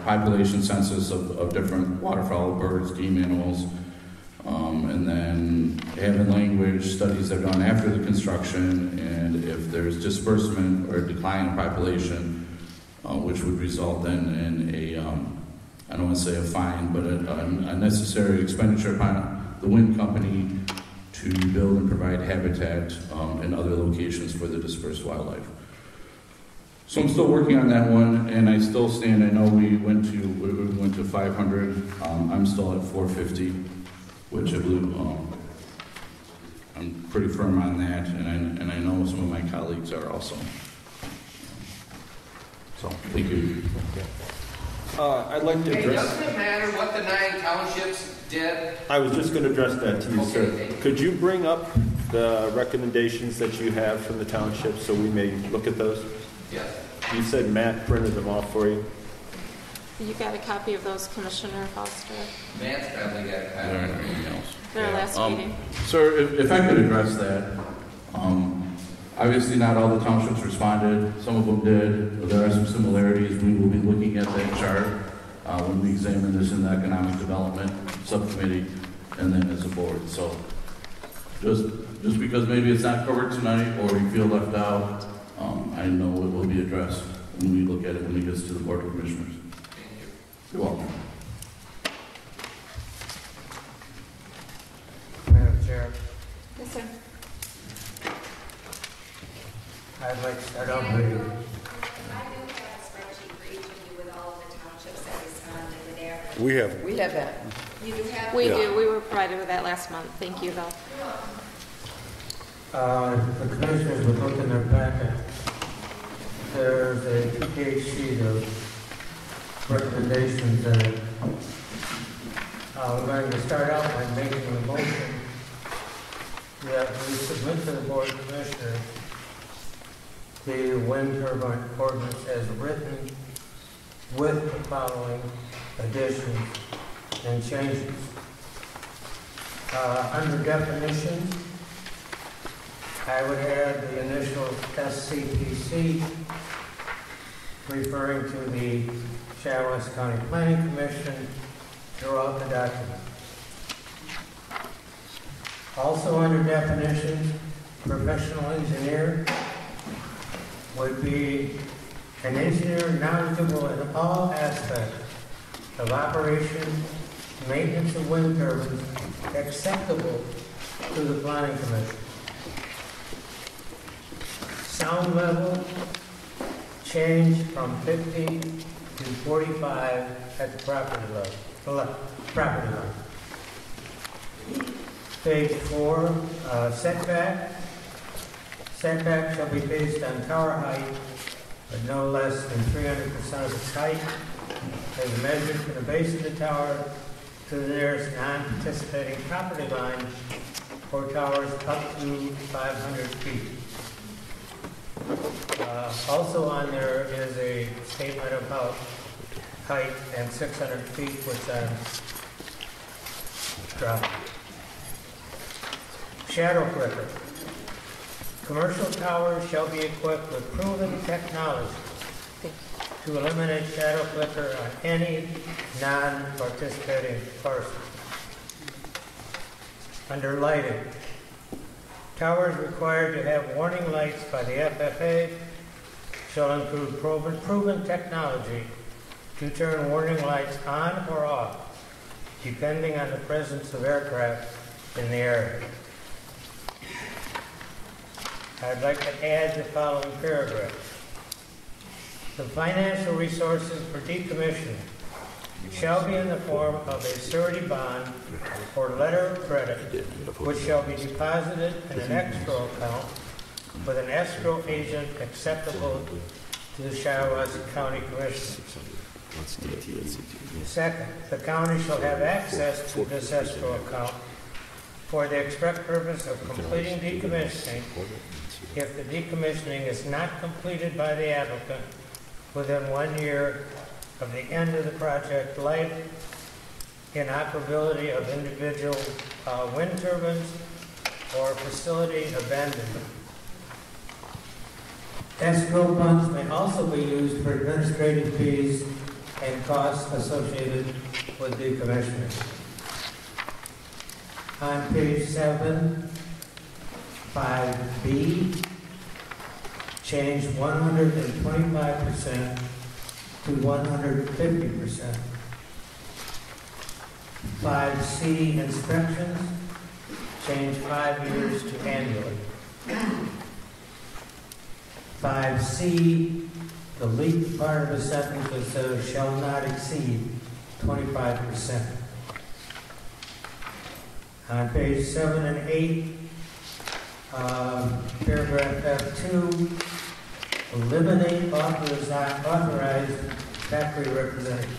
population census of different waterfowl, birds, game animals, and then have in language studies that are done after the construction, and if there's disbursement or decline in population, which would result then in a, I don't want to say a fine, but a necessary expenditure upon the wind company to build and provide habitat in other locations for the dispersed wildlife. So I'm still working on that one, and I still stand. I know we went to 500. I'm still at 450, which I believe I'm pretty firm on that, and I know some of my colleagues are also. So thank you. I'd like to address. Doesn't it matter what the 9 townships did? I was just going to address that to you, sir. Could you bring up the recommendations that you have from the township so we may look at those? Yes. You said Matt printed them off for you. You got a copy of those, Commissioner Foster? Matt's probably got a copy of everything else. Their last meeting. Sir, if I could address that, obviously not all the townships responded. Some of them did. There are some similarities. We will be looking at that chart when we examine this in the Economic Development Subcommittee and then as a board. So just because maybe it's not covered tonight or you feel left out, I know it will be addressed when we look at it when it gets to the Board of Commissioners. You're welcome. Madam Chair, Yes, sir. I'd like to start off with you. We have. We have that. You do have? We do. We were provided with that last month. Thank you, though. The commissioners would look in their packet. There's a 2-page sheet of recommendations in it. We're going to start out by making a motion that we submit to the Board of Commissioners the wind turbine ordinance as written with the following additions and changes. Under definitions, I would add the initial SCPC referring to the Shiawassee County Planning Commission throughout the document. Also under definitions, professional engineer would be an engineer knowledgeable in all aspects of operation, maintenance of wind turbines, acceptable to the Planning Commission. Sound level change from 50 to 45 at the property level. Page 4, setback. Setback shall be based on tower height, but no less than 300% of its height, as measured from the base of the tower to the nearest non-participating property line for towers up to 500 feet. Also on there is a statement about height and 600 feet, which I'm dropping. Shadow flicker. Commercial towers shall be equipped with proven technology to eliminate shadow flicker on any non-participating parcel. Under lighting, towers required to have warning lights by the FFA shall include proven technology to turn warning lights on or off, depending on the presence of aircraft in the area. I'd like to add the following paragraph. The financial resources for decommissioning shall be in the form of a surety bond or letter of credit, which shall be deposited in an escrow account with an escrow agent acceptable to the Shiawassee County Commission. Second, the county shall have access to this escrow account for the express purpose of completing decommissioning if the decommissioning is not completed by the applicant within 1 year of the end of the project life, inoperability of individual wind turbines, or facility abandonment. Escrow funds may also be used for administrative fees and costs associated with decommissioning. On page 7, 5B, change 125% to 150%. 5C, inspections, change 5 years to annually. 5C, delete part of the sentence that says shall not exceed 25%. On page 7 and 8, paragraph F2, eliminate authorized factory representative.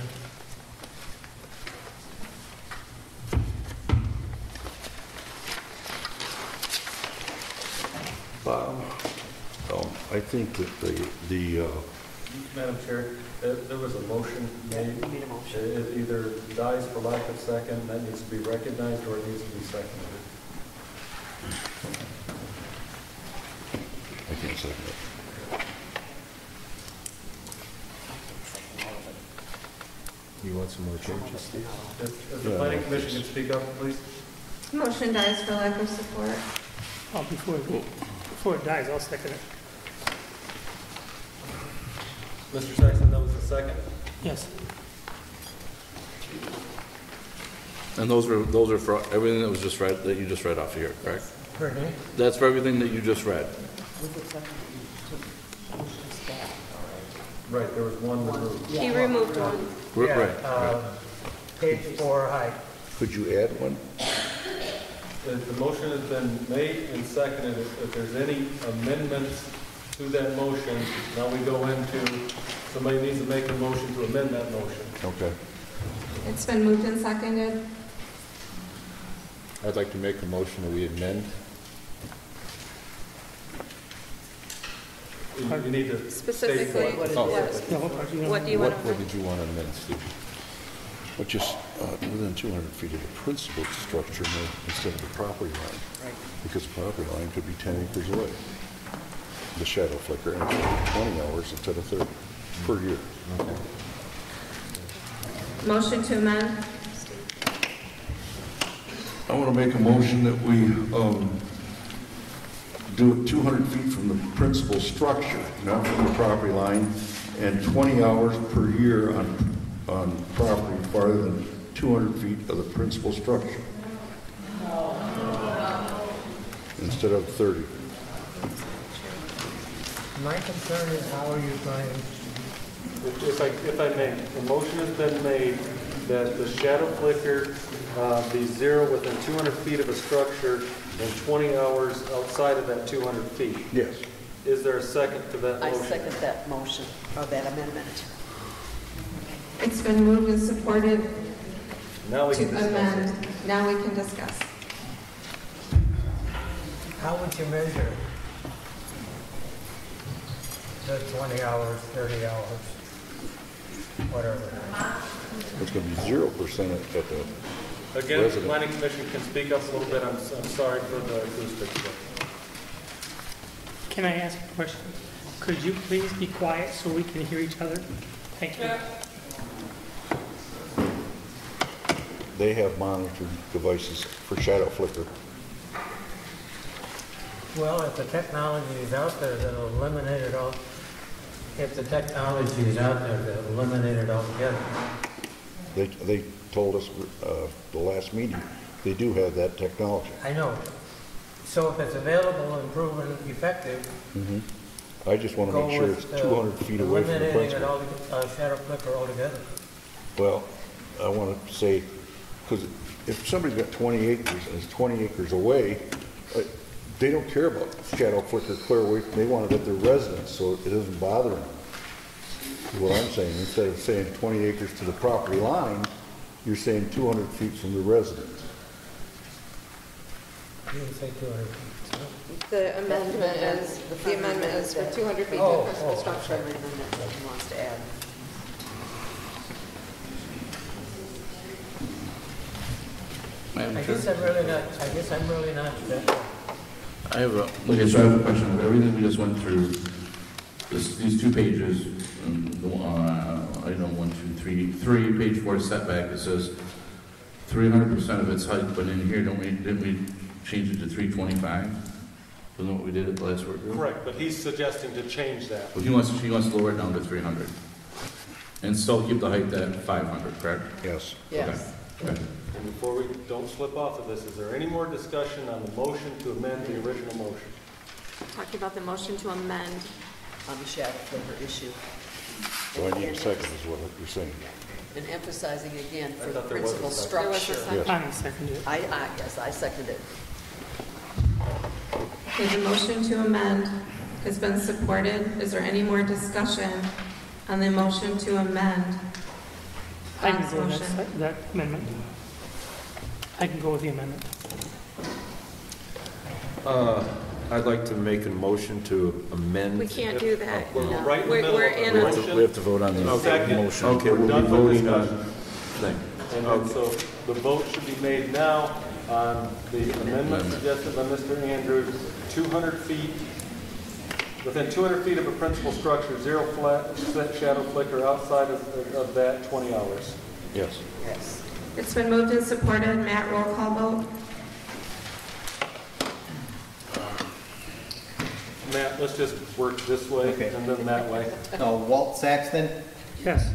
I think that Madam Chair, there was a motion made. It either dies for lack of second, that needs to be recognized, or it needs to be seconded. I can't second it. You want some more changes, Steve? If the planning commission can speak up, please. Motion dies for lack of support. Oh, before it dies, I'll second it. Mr. Sexton, that was the second? Yes. And those are for everything that was just read, that you just read off here, correct? Pardon me? That's for everything that you just read. Right, there was one removed. He removed one. Right. Page 4, height. Could you add one? The motion has been made and seconded. If there's any amendments to that motion, now we go into, somebody needs to make a motion to amend that motion. Okay. It's been moved and seconded. I'd like to make a motion that we amend. You need to Specifically, state what do you want to What did you want to amend, Steve? But just within 200 feet of the principal structure instead of the property line. Right. Because the property line could be 10 acres away. The shadow flicker, and it should be 20 hours instead of 30 per year. Okay. Motion to amend. I want to make a motion that we do it 200 feet from the principal structure, not from the property line, and 20 hours per year on property farther than 200 feet of the principal structure. Instead of 30. My concern is how are you going If I may, the motion has been made that the shadow flicker be zero within 200 feet of a structure and 20 hours outside of that 200 feet. Yes. Is there a second to that I motion? second that motion, or that amendment. It's been moved and supported Now we to can discuss amend. it. Now we can discuss. How would you measure the 20 hours, 30 hours, whatever? It's going to be 0% at the Again, if the resident. planning commission can speak up a little bit, I'm sorry for the acoustics. Can I ask a question? Could you please be quiet so we can hear each other? Thank you. They have monitoring devices for shadow flicker. Well, if the technology is out there, that'll eliminate it all. If the technology is out there, that'll eliminate it altogether. They told us the last meeting, they do have that technology. I know. So if it's available and proven effective, I just want to go make sure with, it's 200 feet away from the eliminating it principal. all, shadow flicker altogether. Well, I want to say, because if somebody's got 20 acres and is 20 acres away, they don't care about shadow flicker clear away. They want it at their residence, so it doesn't bother them. Is what I'm saying. Instead of saying 20 acres to the property line, you're saying 200 feet from the residence. You didn't say 200 feet. The amendment is for 200 feet to the principal structure. Amendment that he wants to add. I guess I'm really not. I have a question of everything we just went through. These 2 pages, I know 1, 2, 3, page 4 setback. It says 300% of its height, but in here, didn't we change it to 325? Wasn't what we did at the last work group? Correct, but he's suggesting to change that. Well, he wants to lower it down to 300. And still keep the height at 500, correct? Yes. Yes. Okay. And before we don't slip off of this, is there any more discussion on the motion to amend the original motion? Talking about the motion to amend. On the shadow flavor issue. So I need a second is what you're saying. And emphasizing again for I the thought there was a principal second. There was a structure. second. I seconded it. Yes, I seconded it. Okay, the motion to amend has been supported. Is there any more discussion on the motion to amend? I can Don's go motion? with that amendment. I can go with the amendment. I'd like to make a motion to amend. We can't do that. We're No. right in the middle We're of the in a- motion. We have to vote on the Second. motion. Okay, We're we'll done be with voting on discussion. thing. And then so the vote should be made now on the amendment suggested by Mr. Andrews, 200 feet, within 200 feet of a principal structure, 0 flat shadow flicker, outside of that, 20 hours. Yes. Yes. It's been moved and supported. Matt, roll call vote. Matt, let's just work this way and then that way. Walt Saxton, Yes.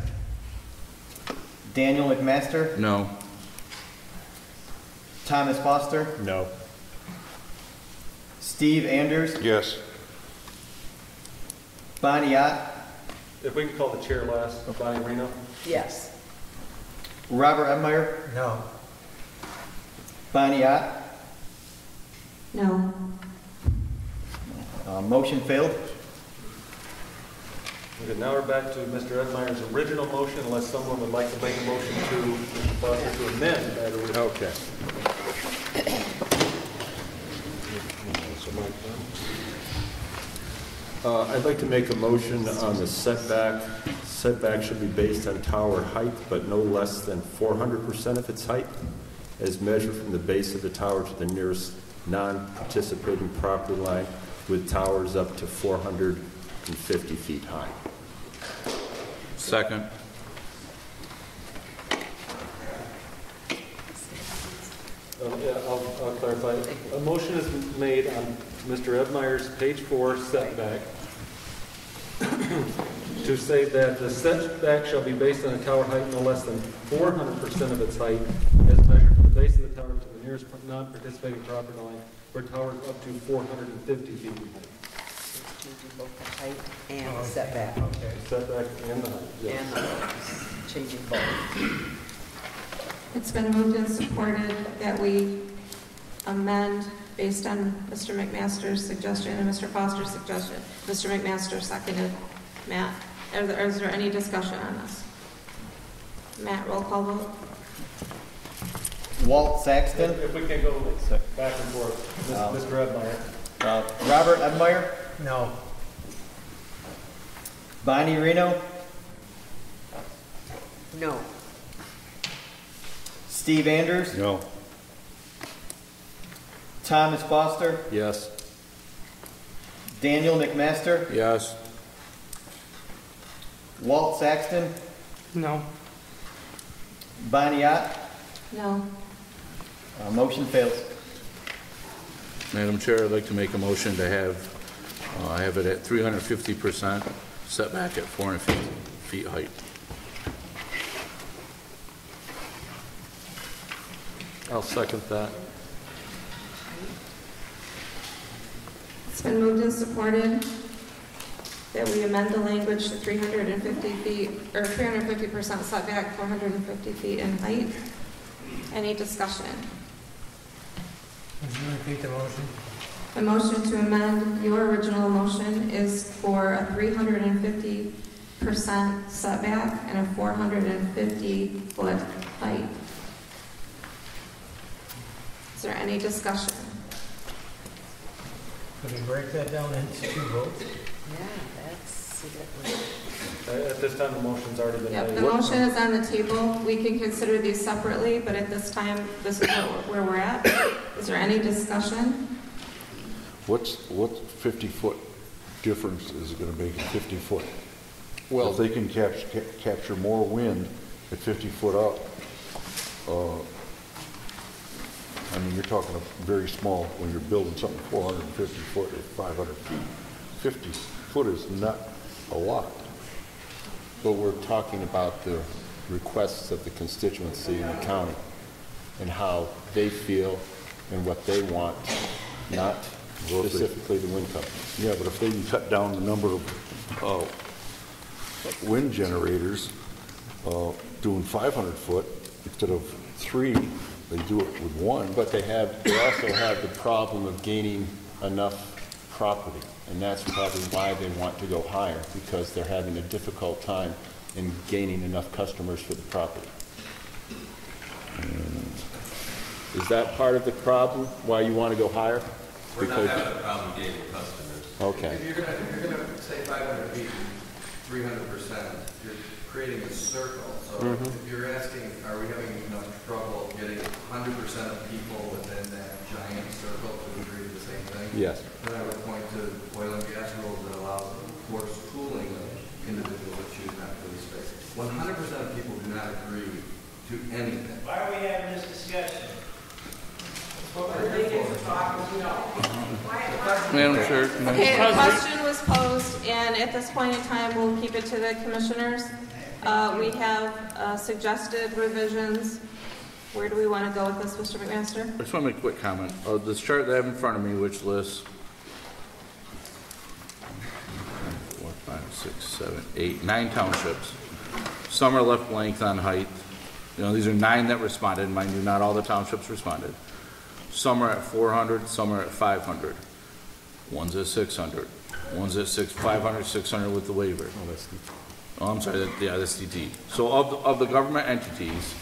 Daniel McMaster, No. Thomas Foster, No. Steve Anders, Yes. Bonnie Ott, If we can call the chair last, Bonnie Reno. Yes. Robert Edmeyer, No. Bonnie Ott. No. Motion failed. Okay, now we're back to Mr. Edmeyer's original motion, unless someone would like to make a motion to Mr. Foster to amend that original. Okay. I'd like to make a motion on the setback. Setback should be based on tower height, but no less than 400% of its height, as measured from the base of the tower to the nearest non-participating property line, with towers up to 450 feet high. Second. Yeah, I'll clarify. A motion is made on Mr. Edmeyer's page 4 setback to say that the setback shall be based on a tower height no less than 400% of its height as measured from the base of the tower to the nearest non-participating property line where towers up to 450 feet in height. Changing both the height and the setback. Setback and the height, yes. And the height. Changing both. It's been moved and supported that we amend based on Mr. McMaster's suggestion and Mr. Foster's suggestion. Mr. McMaster seconded. Matt, is there any discussion on this? Matt, roll call vote. Walt Saxton, If we can go back and forth, Mr. Edmeyer. Robert Edmeyer, No. Bonnie Reno, No. Steve Anders, No. Thomas Foster, Yes. Daniel McMaster, Yes. Walt Saxton, No. Bonnie Ott. No. Motion fails. Madam Chair, I'd like to make a motion to have it at 350%, setback at 450 feet height. I'll second that. It's been moved and supported that we amend the language to 350 feet, or 350% setback, 450 feet in height. Any discussion? Would you repeat the motion? The motion to amend your original motion is for a 350% setback and a 450-foot height. Is there any discussion? Could we break that down into 2 votes? Yeah, that's At this time, the motion's already been Yep, made. the motion is on the table. We can consider these separately, but at this time, this is where we're at. Is there any discussion? What 50-foot difference is it going to make in 50 foot? If they can capture more wind at 50 foot up, I mean, you're talking a very small, when you're building something 450 foot or 500 feet. 50 foot is not a lot. But we're talking about the requests of the constituency in the county and how they feel and what they want, not specifically the wind company. Yeah, but if they can cut down the number of wind generators, doing 500 foot instead of 3, they do it with 1. But they also have the problem of gaining enough property, and that's probably why they want to go higher, because they're having a difficult time in gaining enough customers for the property. Is that part of the problem, why you want to go higher? We're not having a problem gaining customers. Okay. If you're gonna say 500 feet, 300%, you're creating a circle. So if you're asking, are we having enough trouble getting 100% of people within that giant circle to agree to the same thing? Yes. Then I would point to oil and gas rules that allow forced pooling of individuals that choose not to lease space. 100% of people do not agree to anything. Why are we having this discussion? Madam Chair. Okay, the question was posed, and at this point in time, we'll keep it to the commissioners. We have suggested revisions. Where do we want to go with this, Mr. McMaster? I just want to make a quick comment. This chart that I have in front of me, which lists 4, 5, 6, 7, 8, 9 townships. Some are left blank on height. You know, these are 9 that responded. Mind you, not all the townships responded. Some are at 400, some are at 500. One's at 600. One's at 500, 600 with the waiver. Oh, I'm sorry. That's DT. So of the government entities,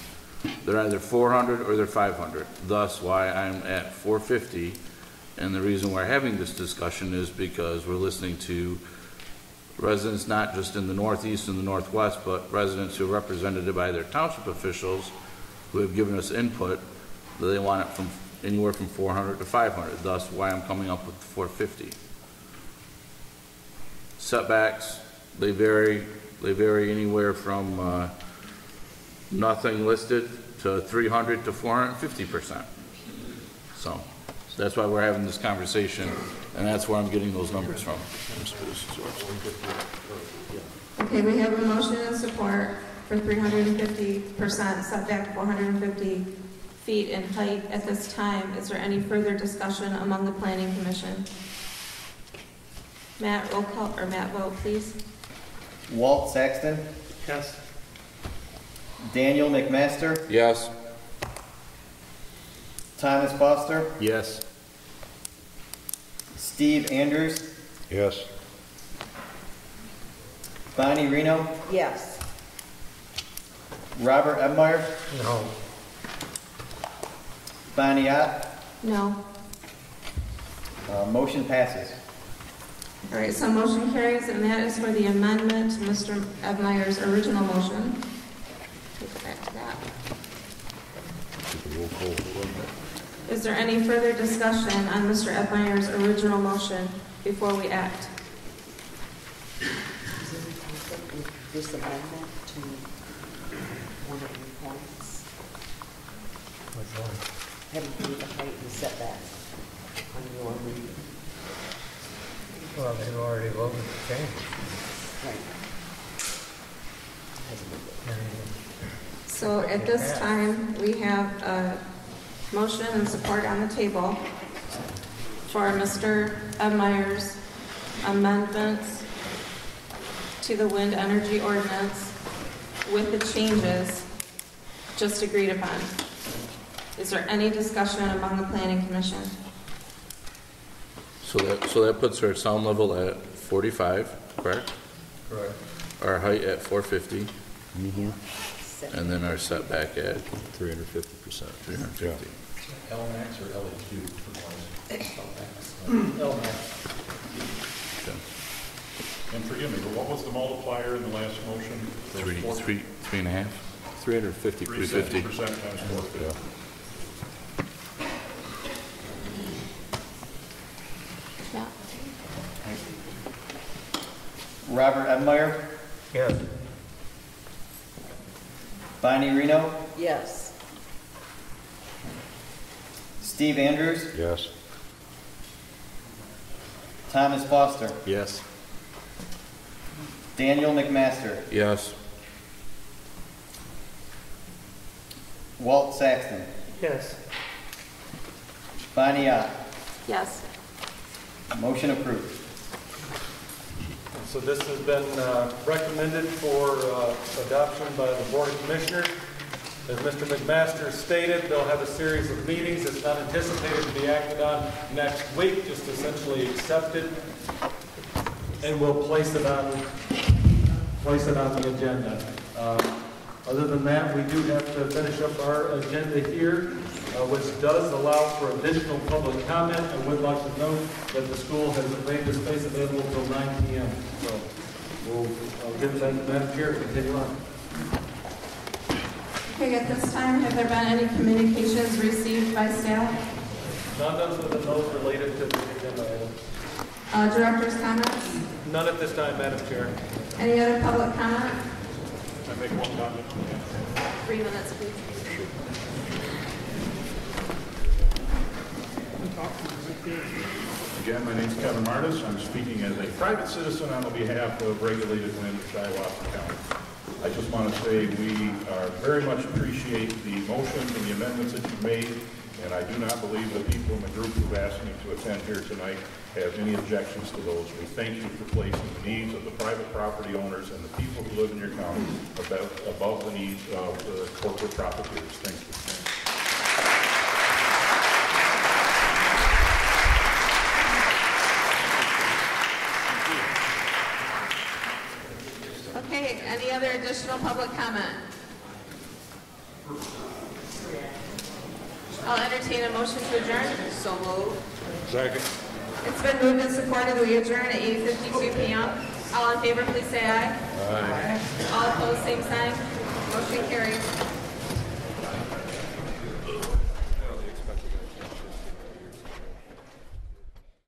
they're either 400 or they're 500. Thus, why I'm at 450. And the reason we're having this discussion is because we're listening to residents not just in the Northeast and the Northwest, but residents who are represented by their township officials who have given us input that they want it from anywhere from 400 to 500. Thus, why I'm coming up with 450. Setbacks, they vary anywhere from nothing listed to 300 to 450%. So that's why we're having this conversation, and that's where I'm getting those numbers from. Okay, we have a motion and support for 350% setback, 450 feet in height at this time. Is there any further discussion among the Planning Commission? Matt, roll call, or Matt, vote, please. Walt Saxton. Yes. Daniel McMaster. Yes. Thomas Foster. Yes. Steve Andrews. Yes. Bonnie Reno. Yes. Robert Ebmeyer. No. Bonnie Ott. No. Motion passes. All right, so motion carries, and that is for the amendment to Mr. Ebmeyer's original motion. Take it back to that. Is there any further discussion on Mr. Ebmeyer's original motion before we act? This amendment to one of your points, having to do the height and setback on your reading. Well, they've already voted to change it. Right. So at this time, we have a motion and support on the table for Mr. Ebmeyer's amendments to the wind energy ordinance with the changes just agreed upon. Is there any discussion among the Planning Commission? So that puts our sound level at 45, correct? Correct. Our height at 450. And then our setback at 350%. 350. LMAX or LAQ? LMAX. And forgive me, but what was the multiplier in the last motion? 3.5. 350. 350% times 450. Yeah. Robert Ebmeyer. Yes. Bonnie Reno. Yes. Steve Andrews, Yes. Thomas Foster, Yes. Daniel McMaster, Yes. Walt Saxton, Yes. Bonnie Ott. Yes. Motion approved. So this has been recommended for adoption by the Board of Commissioners. As Mr. McMaster stated, they'll have a series of meetings. It's not anticipated to be acted on next week, just essentially accepted. And we'll place it on the agenda. Other than that, we do have to finish up our agenda here, which does allow for additional public comment. I would like to note that the school has made this space available until 9 p.m. So I'll give it back to Madam Chair to continue on. Okay, at this time, have there been any communications received by staff? None other than those related to the agenda item. Director's comments? None at this time, Madam Chair. Any other public comment? I make one comment. 3 minutes, please. Again, my name's Kevin Martis. I'm speaking as a private citizen on the behalf of Regulated Wind of Shiawassee County. I just want to say we very much appreciate the motions and the amendments that you've made, and I do not believe the people in the group who've asked me to attend here tonight have any objections to those. We thank you for placing the needs of the private property owners and the people who live in your county above the needs of the corporate profiteers. Thank you. Okay, any other additional public comment? I'll entertain a motion to adjourn. So moved. Second. It's been moved and supported that we adjourn at 8:52 p.m. All in favor, please say aye. Aye. All opposed, same sign. Motion carries.